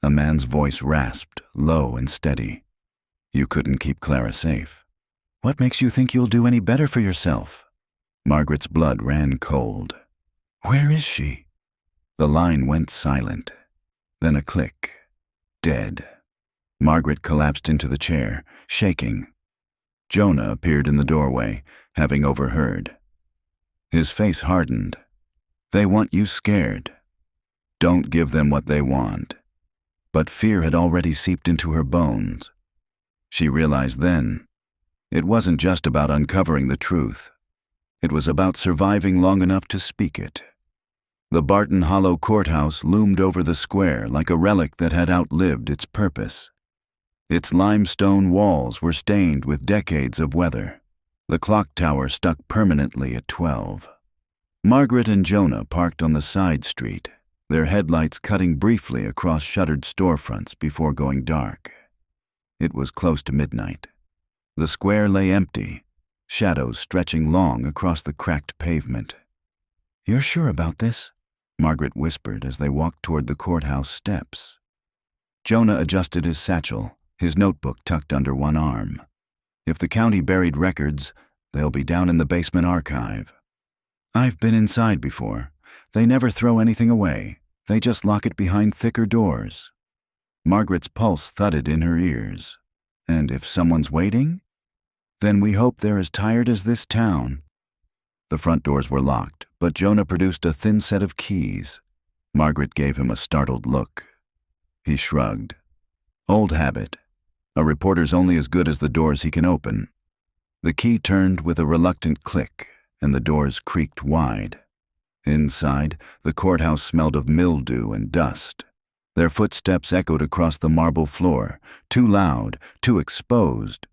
A man's voice rasped, low and steady. "You couldn't keep Clara safe. What makes you think you'll do any better for yourself?" Margaret's blood ran cold. "Where is she?" The line went silent. Then a click. Dead. Margaret collapsed into the chair, shaking. Jonah appeared in the doorway, having overheard. His face hardened. "They want you scared. Don't give them what they want." But fear had already seeped into her bones. She realized then, it wasn't just about uncovering the truth. It was about surviving long enough to speak it. The Barton Hollow courthouse loomed over the square like a relic that had outlived its purpose. Its limestone walls were stained with decades of weather. The clock tower stuck permanently at 12. Margaret and Jonah parked on the side street, their headlights cutting briefly across shuttered storefronts before going dark. It was close to midnight. The square lay empty, shadows stretching long across the cracked pavement. "You're sure about this?" Margaret whispered as they walked toward the courthouse steps. Jonah adjusted his satchel, his notebook tucked under one arm. "If the county buried records, they'll be down in the basement archive. I've been inside before. They never throw anything away. They just lock it behind thicker doors." Margaret's pulse thudded in her ears. "And if someone's waiting? Then we hope they're as tired as this town." The front doors were locked, but Jonah produced a thin set of keys. Margaret gave him a startled look. He shrugged. "Old habit. A reporter's only as good as the doors he can open." The key turned with a reluctant click, and the doors creaked wide. Inside, the courthouse smelled of mildew and dust. Their footsteps echoed across the marble floor, too loud, too exposed.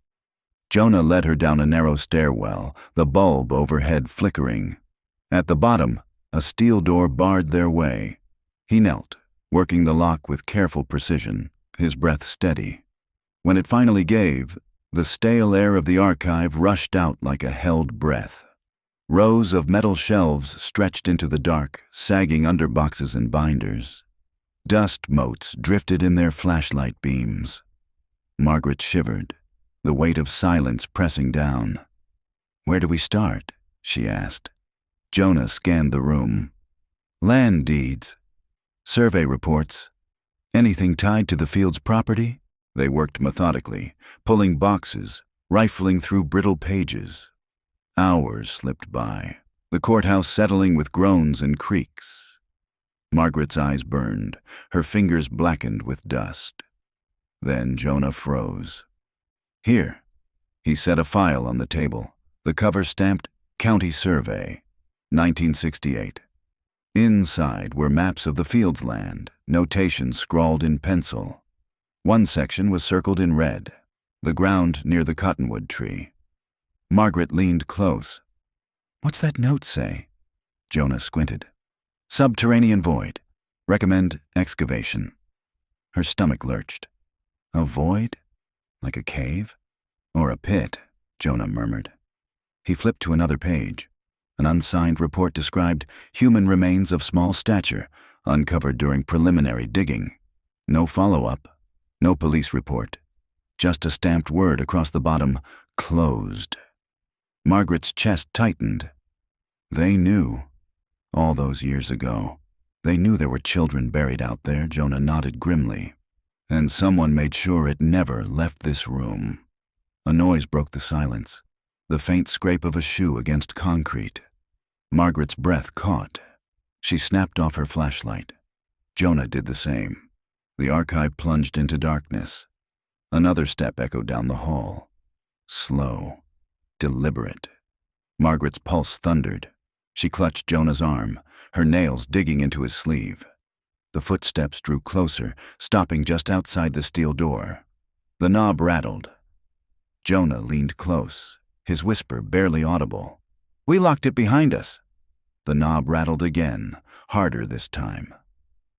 Jonah led her down a narrow stairwell, the bulb overhead flickering. At the bottom, a steel door barred their way. He knelt, working the lock with careful precision, his breath steady. When it finally gave, the stale air of the archive rushed out like a held breath. Rows of metal shelves stretched into the dark, sagging under boxes and binders. Dust motes drifted in their flashlight beams. Margaret shivered, the weight of silence pressing down. "Where do we start?" she asked. Jonah scanned the room. Land deeds, survey reports, anything tied to the field's property? They worked methodically, pulling boxes, rifling through brittle pages. Hours slipped by, the courthouse settling with groans and creaks. Margaret's eyes burned, her fingers blackened with dust. Then Jonah froze. "Here." He set a file on the table, the cover stamped County Survey, 1968. Inside were maps of the field's land, notations scrawled in pencil. One section was circled in red, the ground near the cottonwood tree. Margaret leaned close. "What's that note say?" Jonah squinted. "Subterranean void. Recommend excavation." Her stomach lurched. "A void? Like a cave? Or a pit?" Jonah murmured. He flipped to another page. An unsigned report described human remains of small stature, uncovered during preliminary digging. No follow-up, no police report. Just a stamped word across the bottom, "Closed." Margaret's chest tightened. They knew. All those years ago. They knew there were children buried out there, Jonah nodded grimly. And someone made sure it never left this room. A noise broke the silence. The faint scrape of a shoe against concrete. Margaret's breath caught. She snapped off her flashlight. Jonah did the same. The archive plunged into darkness. Another step echoed down the hall. Slow. Deliberate. Margaret's pulse thundered. She clutched Jonah's arm, her nails digging into his sleeve. The footsteps drew closer, stopping just outside the steel door. The knob rattled. Jonah leaned close, his whisper barely audible. "We locked it behind us." The knob rattled again, harder this time.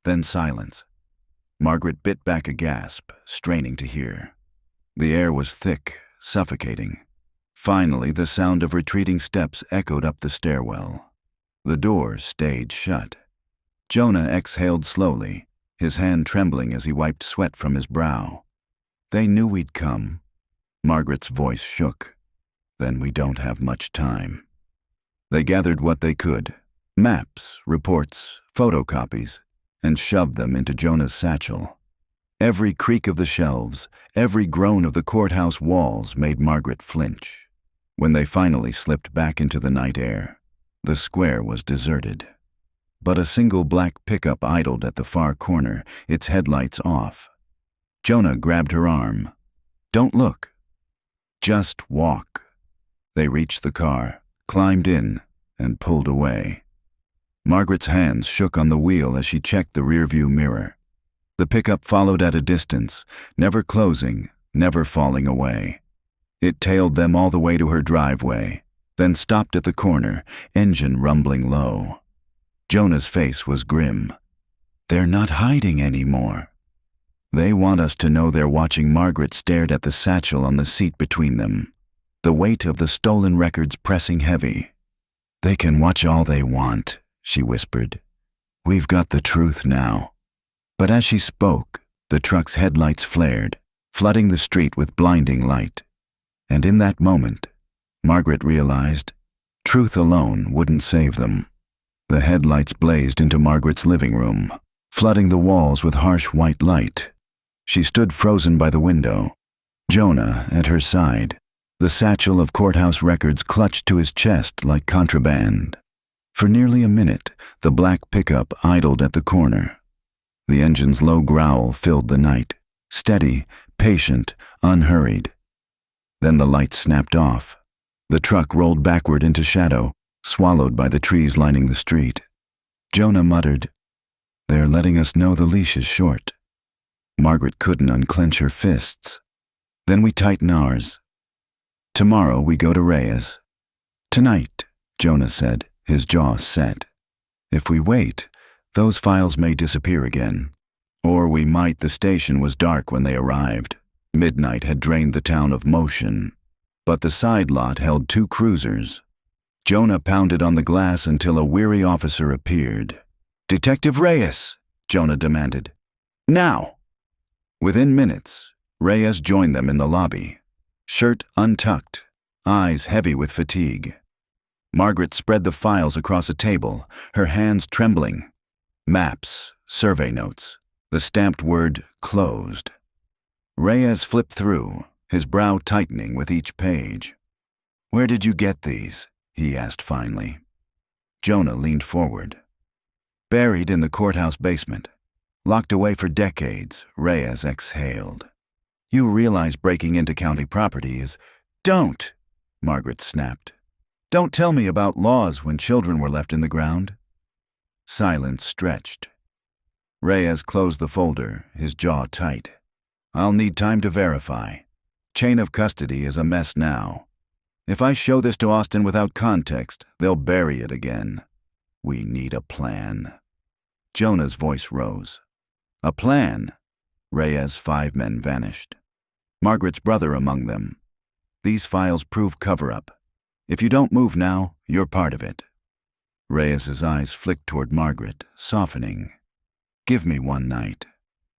Then silence. Margaret bit back a gasp, straining to hear. The air was thick, suffocating. Finally, the sound of retreating steps echoed up the stairwell. The door stayed shut. Jonah exhaled slowly, his hand trembling as he wiped sweat from his brow. "They knew we'd come." Margaret's voice shook. "Then we don't have much time." They gathered what they could, maps, reports, photocopies, and shoved them into Jonah's satchel. Every creak of the shelves, every groan of the courthouse walls made Margaret flinch. When they finally slipped back into the night air, the square was deserted. But a single black pickup idled at the far corner, its headlights off. Jonah grabbed her arm. "Don't look. Just walk." They reached the car, climbed in, and pulled away. Margaret's hands shook on the wheel as she checked the rearview mirror. The pickup followed at a distance, never closing, never falling away. It tailed them all the way to her driveway, then stopped at the corner, engine rumbling low. Jonah's face was grim. "They're not hiding anymore." "They want us to know they're watching." Margaret stared at the satchel on the seat between them, the weight of the stolen records pressing heavy. "They can watch all they want," she whispered. "We've got the truth now." But as she spoke, the truck's headlights flared, flooding the street with blinding light. And in that moment, Margaret realized truth alone wouldn't save them. The headlights blazed into Margaret's living room, flooding the walls with harsh white light. She stood frozen by the window, Jonah at her side, the satchel of courthouse records clutched to his chest like contraband. For nearly a minute, the black pickup idled at the corner. The engine's low growl filled the night, steady, patient, unhurried. Then the lights snapped off. The truck rolled backward into shadow, swallowed by the trees lining the street. Jonah muttered, "They're letting us know the leash is short." Margaret couldn't unclench her fists. "Then we tighten ours. Tomorrow we go to Reyes." "Tonight," Jonah said, his jaw set. "If we wait, Those files may disappear again. Or we might. The station was dark when they arrived. Midnight had drained the town of motion. But the side lot held 2 cruisers. Jonah pounded on the glass until a weary officer appeared. "Detective Reyes," Jonah demanded. "Now!" Within minutes, Reyes joined them in the lobby. Shirt untucked, eyes heavy with fatigue. Margaret spread the files across a table, her hands trembling. Maps, survey notes, the stamped word "closed." Reyes flipped through, his brow tightening with each page. "Where did you get these?" he asked finally. Jonah leaned forward. "Buried in the courthouse basement. Locked away for decades," Reyes exhaled. "You realize breaking into county property is—" "Don't!" Margaret snapped. "Don't tell me about laws when children were left in the ground." Silence stretched. Reyes closed the folder, his jaw tight. "I'll need time to verify. Chain of custody is a mess now. If I show this to Austin without context, they'll bury it again. We need a plan." Jonah's voice rose. "A plan?" Reyes' 5 men vanished. Margaret's brother among them. "These files prove cover-up. If you don't move now, you're part of it." Reyes' eyes flicked toward Margaret, softening. "Give me one night.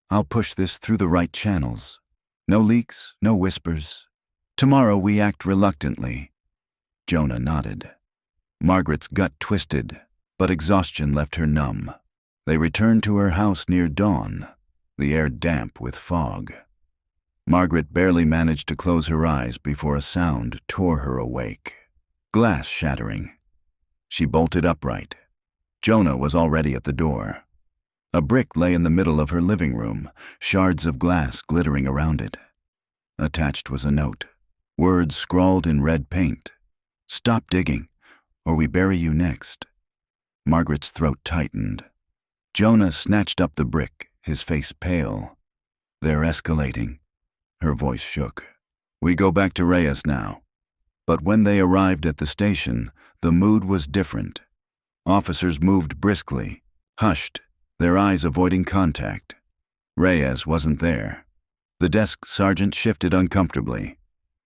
I'll push this through the right channels. No leaks, no whispers. Tomorrow we act reluctantly." Jonah nodded. Margaret's gut twisted, but exhaustion left her numb. They returned to her house near dawn, the air damp with fog. Margaret barely managed to close her eyes before a sound tore her awake. Glass shattering. She bolted upright. Jonah was already at the door. A brick lay in the middle of her living room, shards of glass glittering around it. Attached was a note, words scrawled in red paint. "Stop digging, or we bury you next." Margaret's throat tightened. Jonah snatched up the brick, his face pale. "They're escalating." Her voice shook. "We go back to Reyes now." But when they arrived at the station, the mood was different. Officers moved briskly, hushed, their eyes avoiding contact. Reyes wasn't there. The desk sergeant shifted uncomfortably.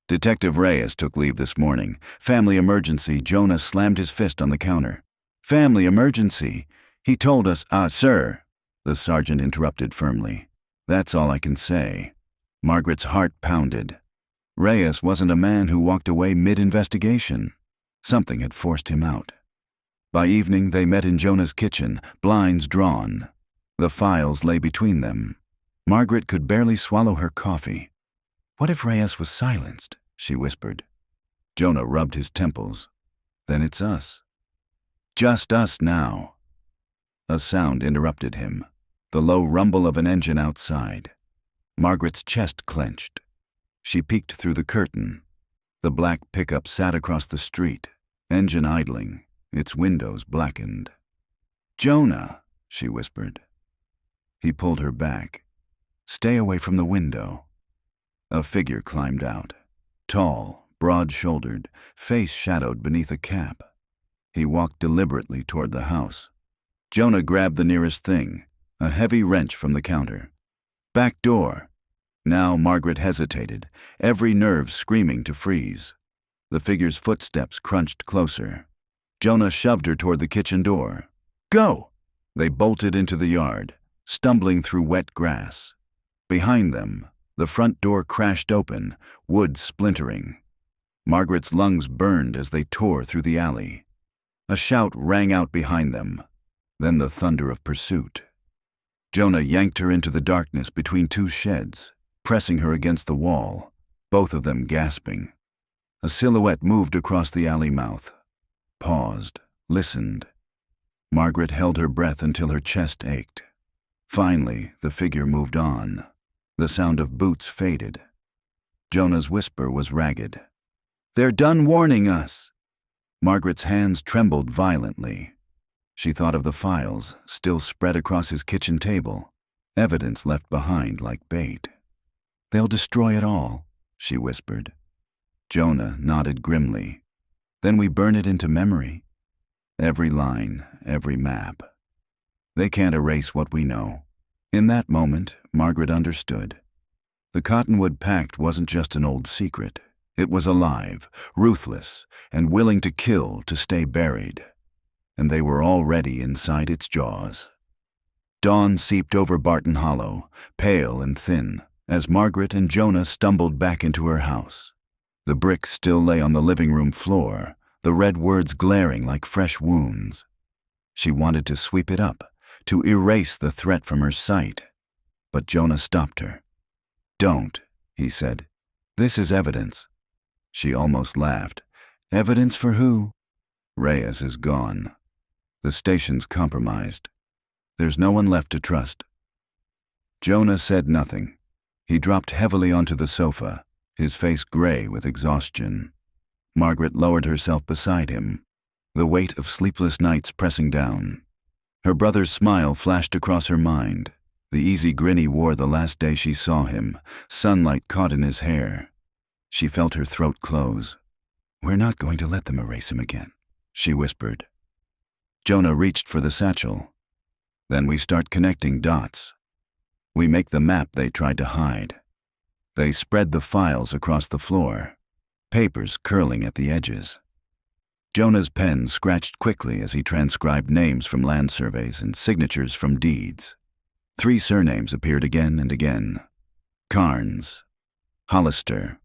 "Detective Reyes took leave this morning. Family emergency." Jonah slammed his fist on the counter. "Family emergency? He told us—" "Sir," the sergeant interrupted firmly. "That's all I can say." Margaret's heart pounded. Reyes wasn't a man who walked away mid-investigation. Something had forced him out. By evening, they met in Jonah's kitchen, blinds drawn. The files lay between them. Margaret could barely swallow her coffee. "What if Reyes was silenced?" she whispered. Jonah rubbed his temples. "Then it's us. Just us now." A sound interrupted him, the low rumble of an engine outside. Margaret's chest clenched. She peeked through the curtain. The black pickup sat across the street, engine idling, its windows blackened. "Jonah," she whispered. He pulled her back. "Stay away from the window." A figure climbed out, tall, broad-shouldered, face shadowed beneath a cap. He walked deliberately toward the house. Jonah grabbed the nearest thing, a heavy wrench from the counter. "Back door." Now Margaret hesitated, every nerve screaming to freeze. The figure's footsteps crunched closer. Jonah shoved her toward the kitchen door. "Go!" They bolted into the yard, stumbling through wet grass. Behind them, the front door crashed open, wood splintering. Margaret's lungs burned as they tore through the alley. A shout rang out behind them, then the thunder of pursuit. Jonah yanked her into the darkness between 2 sheds, pressing her against the wall, both of them gasping. A silhouette moved across the alley mouth, paused, listened. Margaret held her breath until her chest ached. Finally, the figure moved on. The sound of boots faded. Jonah's whisper was ragged. "They're done warning us." Margaret's hands trembled violently. She thought of the files, still spread across his kitchen table, evidence left behind like bait. "They'll destroy it all," she whispered. Jonah nodded grimly. "Then we burn it into memory. Every line, every map." They can't erase what we know. In that moment, Margaret understood. The Cottonwood Pact wasn't just an old secret. It was alive, ruthless, and willing to kill to stay buried. And they were already inside its jaws. Dawn seeped over Barton Hollow, pale and thin, as Margaret and Jonah stumbled back into her house. The bricks still lay on the living room floor, the red words glaring like fresh wounds. She wanted to sweep it up, to erase the threat from her sight. But Jonah stopped her. "Don't," he said. "This is evidence." She almost laughed. "Evidence for who?" "Reyes is gone. The station's compromised. There's no one left to trust." Jonah said nothing. He dropped heavily onto the sofa, his face gray with exhaustion. Margaret lowered herself beside him, the weight of sleepless nights pressing down. Her brother's smile flashed across her mind, the easy grin he wore the last day she saw him, sunlight caught in his hair. She felt her throat close. "We're not going to let them erase him again," she whispered. Jonah reached for the satchel. "Then we start connecting dots. We make the map they tried to hide." They spread the files across the floor, papers curling at the edges. Jonah's pen scratched quickly as he transcribed names from land surveys and signatures from deeds. 3 surnames appeared again and again. Carnes, Hollister,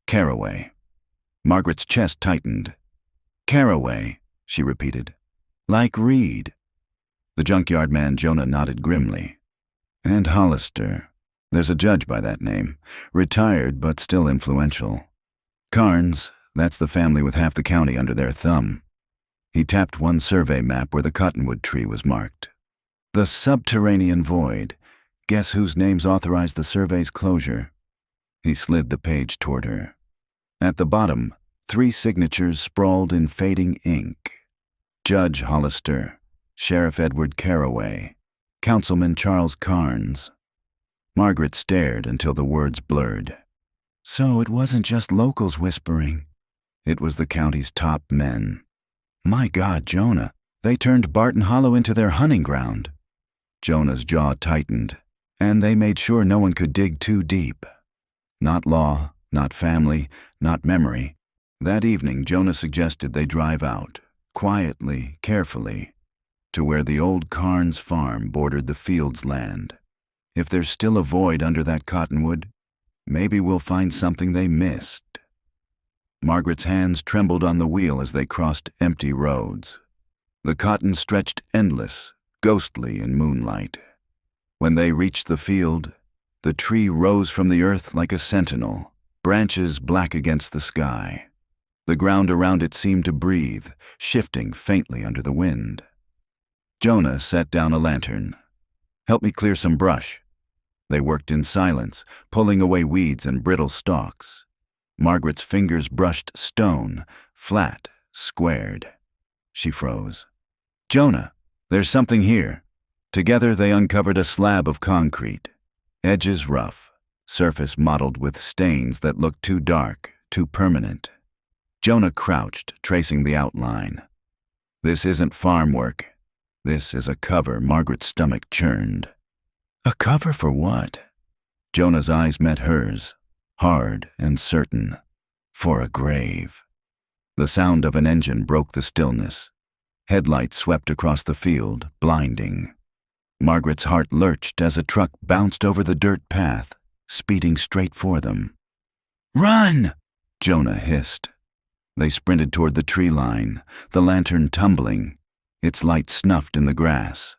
Caraway. Margaret's chest tightened. "Caraway," she repeated. "Like Reed." The junkyard man Jonah nodded grimly. "And Hollister. There's a judge by that name, retired but still influential. Carnes, that's the family with half the county under their thumb." He tapped one survey map where the cottonwood tree was marked. "The subterranean void. Guess whose names authorized the survey's closure?" He slid the page toward her. At the bottom, 3 signatures sprawled in fading ink. Judge Hollister, Sheriff Edward Caraway, Councilman Charles Carnes. Margaret stared until the words blurred. So it wasn't just locals whispering. It was the county's top men. My God, Jonah, they turned Barton Hollow into their hunting ground. Jonah's jaw tightened, and they made sure no one could dig too deep. Not law, not family, not memory. That evening, Jonah suggested they drive out, quietly, carefully, to where the old Carnes farm bordered the field's land. If there's still a void under that cottonwood, maybe we'll find something they missed. Margaret's hands trembled on the wheel as they crossed empty roads. The cotton stretched endless, ghostly in moonlight. When they reached the field, the tree rose from the earth like a sentinel, branches black against the sky. The ground around it seemed to breathe, shifting faintly under the wind. Jonah set down a lantern. "Help me clear some brush." They worked in silence, pulling away weeds and brittle stalks. Margaret's fingers brushed stone, flat, squared. She froze. "Jonah, there's something here." Together they uncovered a slab of concrete, edges rough, surface mottled with stains that looked too dark, too permanent. Jonah crouched, tracing the outline. "This isn't farm work. This is a cover." Margaret's stomach churned. "A cover for what?" Jonah's eyes met hers, hard and certain. "For a grave." The sound of an engine broke the stillness. Headlights swept across the field, blinding. Margaret's heart lurched as a truck bounced over the dirt path, speeding straight for them. "Run!" Jonah hissed. They sprinted toward the tree line, the lantern tumbling, its light snuffed in the grass.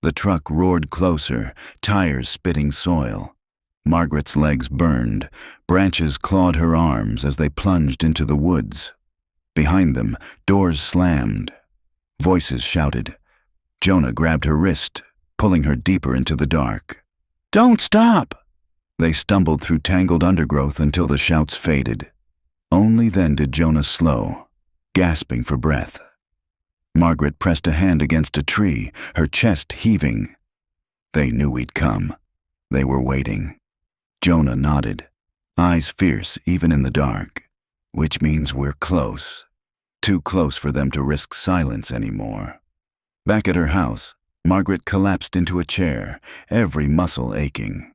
The truck roared closer, tires spitting soil. Margaret's legs burned, branches clawed her arms as they plunged into the woods. Behind them, doors slammed. Voices shouted. Jonah grabbed her wrist, pulling her deeper into the dark. "Don't stop!" They stumbled through tangled undergrowth until the shouts faded. Only then did Jonah slow, gasping for breath. Margaret pressed a hand against a tree, her chest heaving. They knew we'd come. They were waiting. Jonah nodded, eyes fierce even in the dark. "Which means we're close. Too close for them to risk silence anymore." Back at her house, Margaret collapsed into a chair, every muscle aching.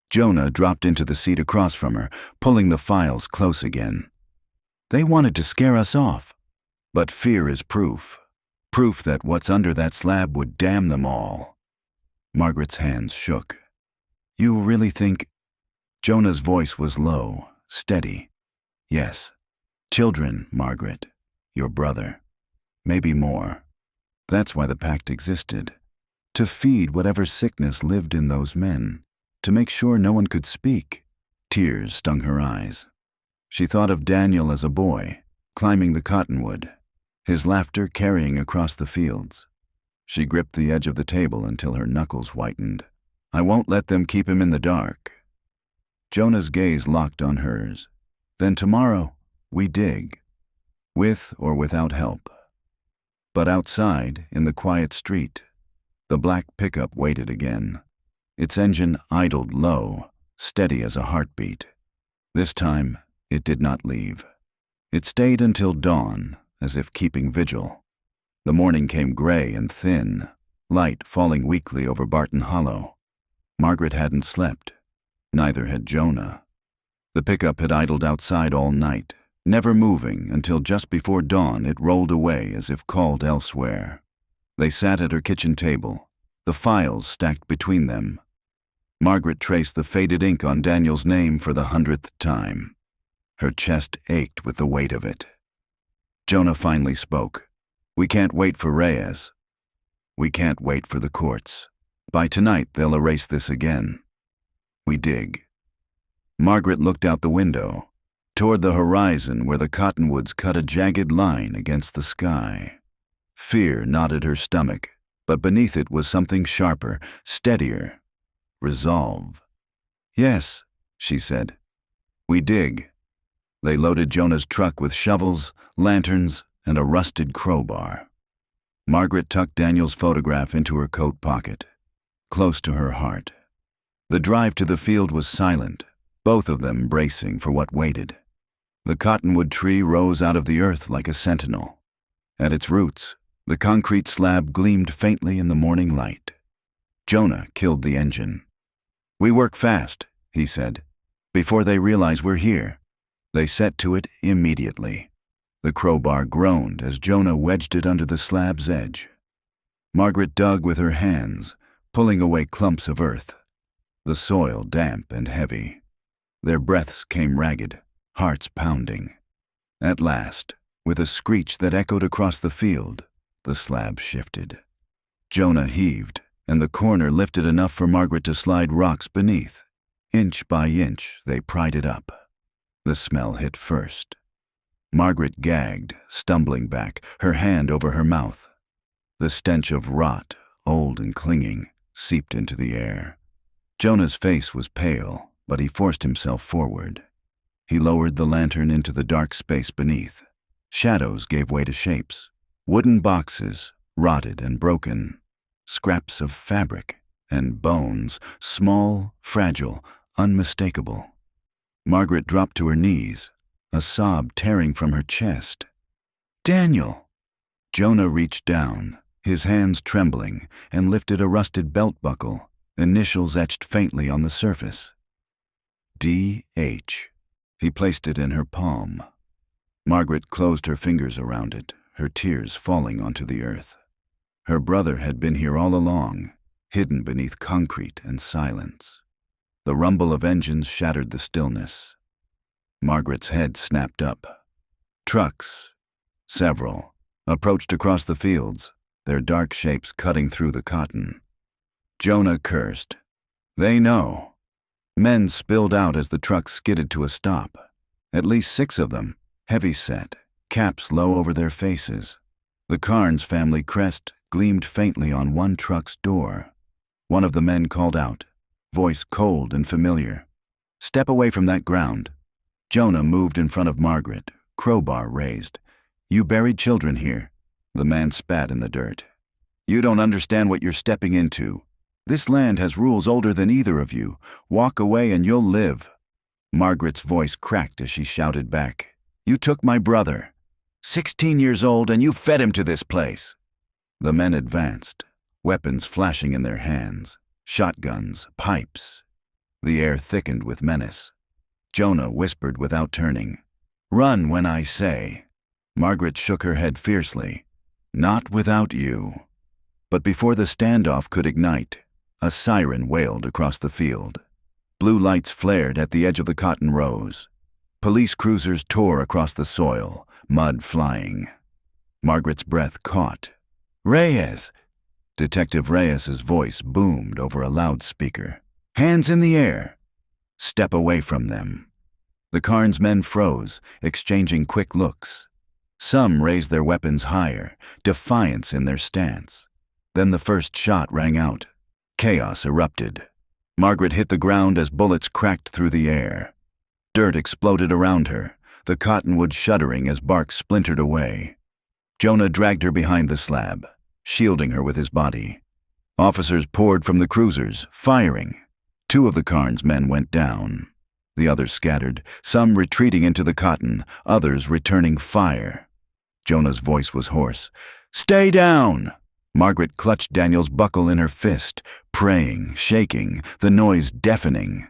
Jonah dropped into the seat across from her, pulling the files close again. They wanted to scare us off. But fear is proof. Proof that what's under that slab would damn them all. Margaret's hands shook. You really think? Jonah's voice was low, steady. Yes. Children, Margaret. Your brother. Maybe more. That's why the Pact existed. To feed whatever sickness lived in those men. To make sure no one could speak. Tears stung her eyes. She thought of Daniel as a boy, climbing the Cottonwood, his laughter carrying across the fields. She gripped the edge of the table until her knuckles whitened. I won't let them keep him in the dark. Jonah's gaze locked on hers. Then tomorrow, we dig. With or without help. But outside, in the quiet street, the black pickup waited again. Its engine idled low, steady as a heartbeat. This time, it did not leave. It stayed until dawn, as if keeping vigil. The morning came gray and thin, light falling weakly over Barton Hollow. Margaret hadn't slept. Neither had Jonah. The pickup had idled outside all night, never moving until just before dawn it rolled away as if called elsewhere. They sat at her kitchen table, the files stacked between them. Margaret traced the faded ink on Daniel's name for the 100th time. Her chest ached with the weight of it. Jonah finally spoke. We can't wait for Reyes. We can't wait for the courts. By tonight they'll erase this again. We dig. Margaret looked out the window, toward the horizon where the cottonwoods cut a jagged line against the sky. Fear knotted her stomach, but beneath it was something sharper, steadier. Resolve. Yes, she said. We dig. They loaded Jonah's truck with shovels, lanterns, and a rusted crowbar. Margaret tucked Daniel's photograph into her coat pocket, close to her heart. The drive to the field was silent, both of them bracing for what waited. The cottonwood tree rose out of the earth like a sentinel. At its roots, the concrete slab gleamed faintly in the morning light. Jonah killed the engine. We work fast, he said, before they realize we're here. They set to it immediately. The crowbar groaned as Jonah wedged it under the slab's edge. Margaret dug with her hands, pulling away clumps of earth, the soil damp and heavy. Their breaths came ragged, hearts pounding. At last, with a screech that echoed across the field, the slab shifted. Jonah heaved, and the corner lifted enough for Margaret to slide rocks beneath. Inch by inch, they pried it up. The smell hit first. Margaret gagged, stumbling back, her hand over her mouth. The stench of rot, old and clinging, seeped into the air. Jonah's face was pale, but he forced himself forward. He lowered the lantern into the dark space beneath. Shadows gave way to shapes. Wooden boxes, rotted and broken. Scraps of fabric and bones, small, fragile, unmistakable. Margaret dropped to her knees, a sob tearing from her chest. Daniel! Jonah reached down, his hands trembling, and lifted a rusted belt buckle, initials etched faintly on the surface. D.H. He placed it in her palm. Margaret closed her fingers around it, her tears falling onto the earth. Her brother had been here all along, hidden beneath concrete and silence. The rumble of engines shattered the stillness. Margaret's head snapped up. Trucks, several, approached across the fields, their dark shapes cutting through the cotton. Jonah cursed. They know. Men spilled out as the trucks skidded to a stop. At least 6 of them, heavy-set, caps low over their faces. The Carnes family crest gleamed faintly on one truck's door. One of the men called out, voice cold and familiar. Step away from that ground. Jonah moved in front of Margaret, crowbar raised. You buried children here. The man spat in the dirt. You don't understand what you're stepping into. This land has rules older than either of you. Walk away and you'll live. Margaret's voice cracked as she shouted back. You took my brother. 16 years old and you fed him to this place. The men advanced, weapons flashing in their hands, shotguns, pipes. The air thickened with menace. Jonah whispered without turning, "Run when I say." Margaret shook her head fiercely. "Not without you." But before the standoff could ignite, a siren wailed across the field. Blue lights flared at the edge of the cotton rows. Police cruisers tore across the soil, mud flying. Margaret's breath caught. "Reyes!" Detective Reyes's voice boomed over a loudspeaker. "Hands in the air! Step away from them." The Carnes men froze, exchanging quick looks. Some raised their weapons higher, defiance in their stance. Then the first shot rang out. Chaos erupted. Margaret hit the ground as bullets cracked through the air. Dirt exploded around her, the cottonwood shuddering as bark splintered away. Jonah dragged her behind the slab, shielding her with his body. Officers poured from the cruisers, firing. 2 of the Carnes men went down. The others scattered, some retreating into the cotton, others returning fire. Jonah's voice was hoarse. "Stay down!" Margaret clutched Daniel's buckle in her fist, praying, shaking, the noise deafening.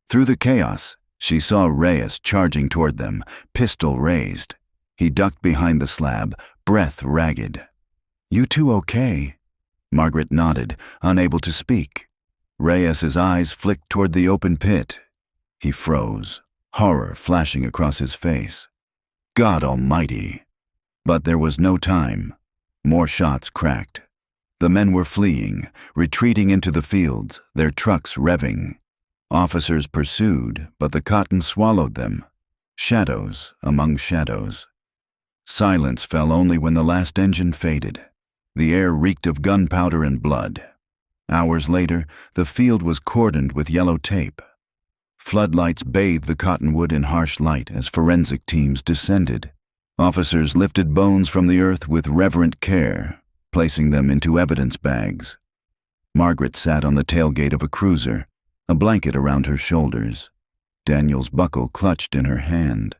Through the chaos, she saw Reyes charging toward them, pistol raised. He ducked behind the slab, breath ragged. "You two okay?" Margaret nodded, unable to speak. Reyes's eyes flicked toward the open pit. He froze, horror flashing across his face. God Almighty! But there was no time. More shots cracked. The men were fleeing, retreating into the fields, their trucks revving. Officers pursued, but the cotton swallowed them. Shadows among shadows. Silence fell only when the last engine faded. The air reeked of gunpowder and blood. Hours later, the field was cordoned with yellow tape. Floodlights bathed the cottonwood in harsh light as forensic teams descended. Officers lifted bones from the earth with reverent care, placing them into evidence bags. Margaret sat on the tailgate of a cruiser, a blanket around her shoulders. Daniel's buckle clutched in her hand.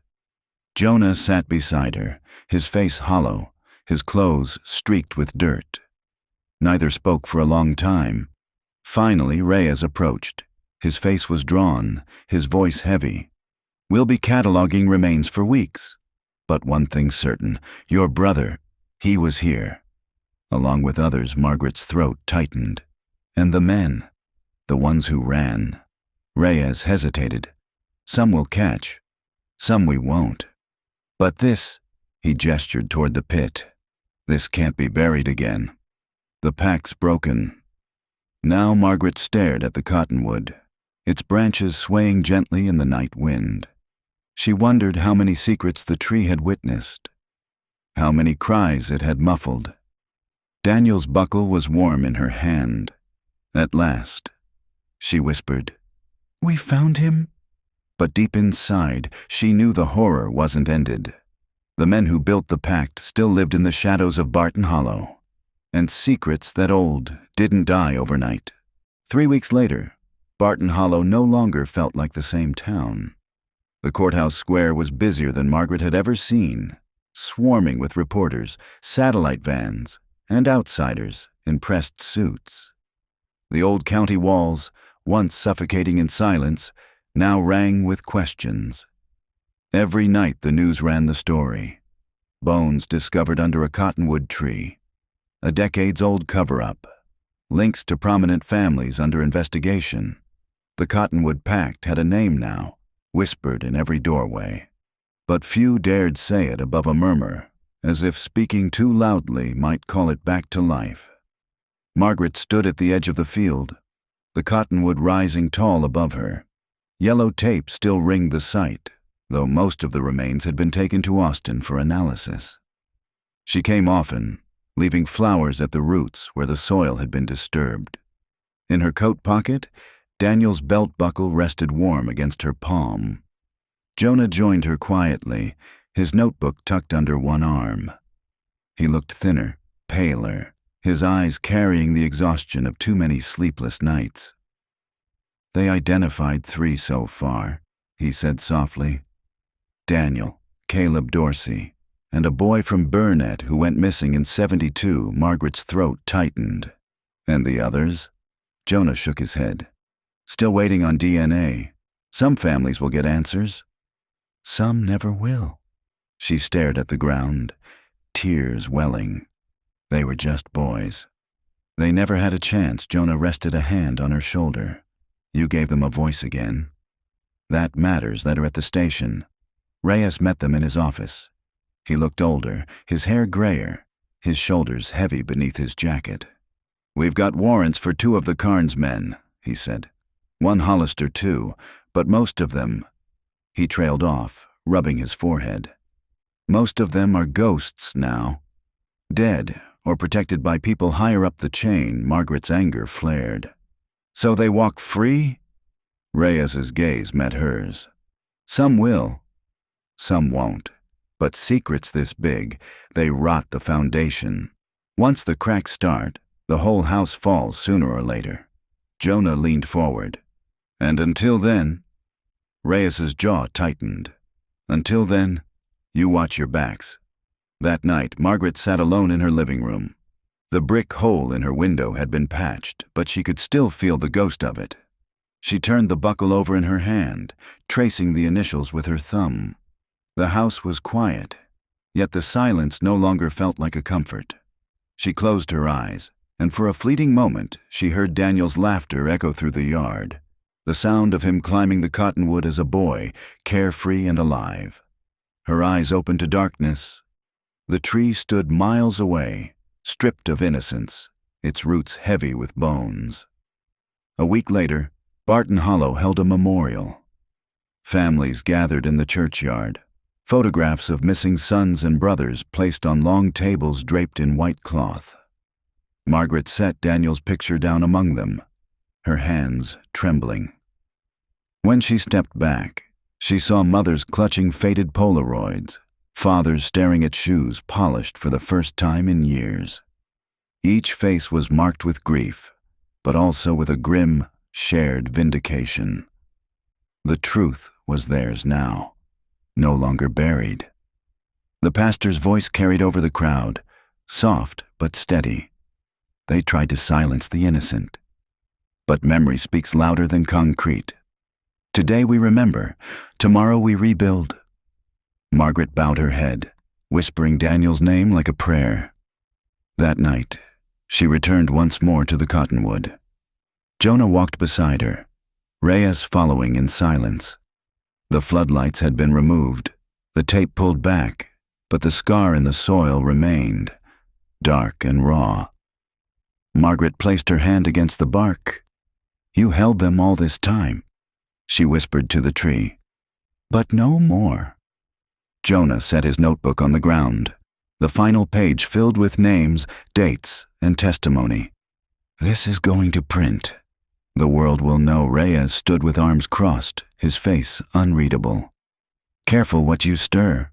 Jonah sat beside her, his face hollow, his clothes streaked with dirt. Neither spoke for a long time. Finally, Reyes approached. His face was drawn, his voice heavy. "We'll be cataloging remains for weeks. But one thing's certain, your brother, he was here." Along with others, Margaret's throat tightened. "And the men, the ones who ran." Reyes hesitated. "Some we'll catch, some we won't. But this," he gestured toward the pit, "this can't be buried again. The Pact's broken." Now Margaret stared at the cottonwood, its branches swaying gently in the night wind. She wondered how many secrets the tree had witnessed, how many cries it had muffled. Daniel's buckle was warm in her hand. At last, she whispered, "We found him?" But deep inside, she knew the horror wasn't ended. The men who built the Pact still lived in the shadows of Barton Hollow. And secrets that old didn't die overnight. 3 weeks later, Barton Hollow no longer felt like the same town. The courthouse square was busier than Margaret had ever seen, swarming with reporters, satellite vans, and outsiders in pressed suits. The old county walls, once suffocating in silence, now rang with questions. Every night the news ran the story. Bones discovered under a cottonwood tree. A decades-old cover-up. Links to prominent families under investigation. The Cottonwood Pact had a name now, whispered in every doorway. But few dared say it above a murmur, as if speaking too loudly might call it back to life. Margaret stood at the edge of the field, the cottonwood rising tall above her. Yellow tape still ringed the site, though most of the remains had been taken to Austin for analysis. She came often, leaving flowers at the roots where the soil had been disturbed. In her coat pocket, Daniel's belt buckle rested warm against her palm. Jonah joined her quietly, his notebook tucked under one arm. He looked thinner, paler, his eyes carrying the exhaustion of too many sleepless nights. "They identified 3 so far," he said softly. "Daniel, Caleb Dorsey, and a boy from Burnett who went missing in '72." Margaret's throat tightened. And the others? Jonah shook his head. Still waiting on DNA. Some families will get answers. Some never will. She stared at the ground, tears welling. They were just boys. They never had a chance. Jonah rested a hand on her shoulder. You gave them a voice again. That matters that are at the station. Reyes met them in his office. He looked older, his hair grayer, his shoulders heavy beneath his jacket. We've got warrants for 2 of the Carnes men, he said. 1 Hollister too, but most of them... He trailed off, rubbing his forehead. Most of them are ghosts now. Dead, or protected by people higher up the chain. Margaret's anger flared. So they walk free? Reyes's gaze met hers. Some will. Some won't. But secrets this big, they rot the foundation. Once the cracks start, the whole house falls sooner or later. Jonah leaned forward. And until then... Reyes's jaw tightened. Until then, you watch your backs. That night, Margaret sat alone in her living room. The brick hole in her window had been patched, but she could still feel the ghost of it. She turned the buckle over in her hand, tracing the initials with her thumb. The house was quiet, yet the silence no longer felt like a comfort. She closed her eyes, and for a fleeting moment, she heard Daniel's laughter echo through the yard. The sound of him climbing the cottonwood as a boy, carefree and alive. Her eyes opened to darkness. The tree stood miles away, stripped of innocence, its roots heavy with bones. A week later, Barton Hollow held a memorial. Families gathered in the churchyard, photographs of missing sons and brothers placed on long tables draped in white cloth. Margaret set Daniel's picture down among them, her hands trembling. When she stepped back, she saw mothers clutching faded Polaroids, fathers staring at shoes polished for the first time in years. Each face was marked with grief, but also with a grim, shared vindication. The truth was theirs now, no longer buried. The pastor's voice carried over the crowd, soft but steady. They tried to silence the innocent. But memory speaks louder than concrete. Today we remember, tomorrow we rebuild. Margaret bowed her head, whispering Daniel's name like a prayer. That night, she returned once more to the Cottonwood. Jonah walked beside her, Reyes following in silence. The floodlights had been removed, the tape pulled back, but the scar in the soil remained, dark and raw. Margaret placed her hand against the bark. You held them all this time, she whispered to the tree. But no more. Jonah set his notebook on the ground, the final page filled with names, dates, and testimony. This is going to print. The world will know Reyes stood with arms crossed, his face unreadable. Careful what you stir.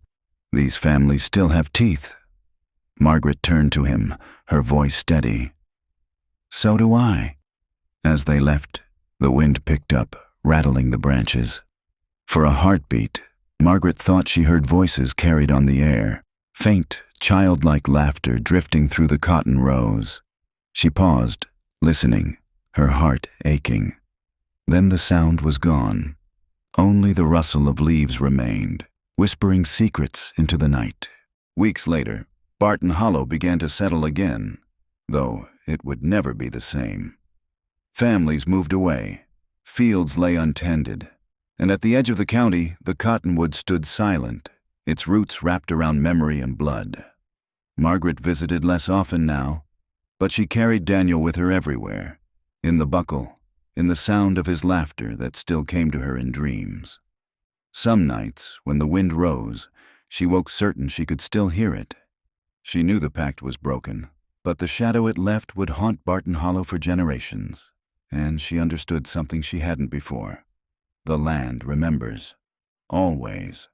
These families still have teeth. Margaret turned to him, her voice steady. So do I. As they left, the wind picked up, rattling the branches. For a heartbeat, Margaret thought she heard voices carried on the air, faint, childlike laughter drifting through the cotton rows. She paused, listening, her heart aching. Then the sound was gone. Only the rustle of leaves remained, whispering secrets into the night. Weeks later, Barton Hollow began to settle again, though it would never be the same. Families moved away. Fields lay untended. And at the edge of the county, the cottonwood stood silent, its roots wrapped around memory and blood. Margaret visited less often now, but she carried Daniel with her everywhere, in the buckle, in the sound of his laughter that still came to her in dreams. Some nights, when the wind rose, she woke certain she could still hear it. She knew the pact was broken, but the shadow it left would haunt Barton Hollow for generations, and she understood something she hadn't before. The land remembers. Always.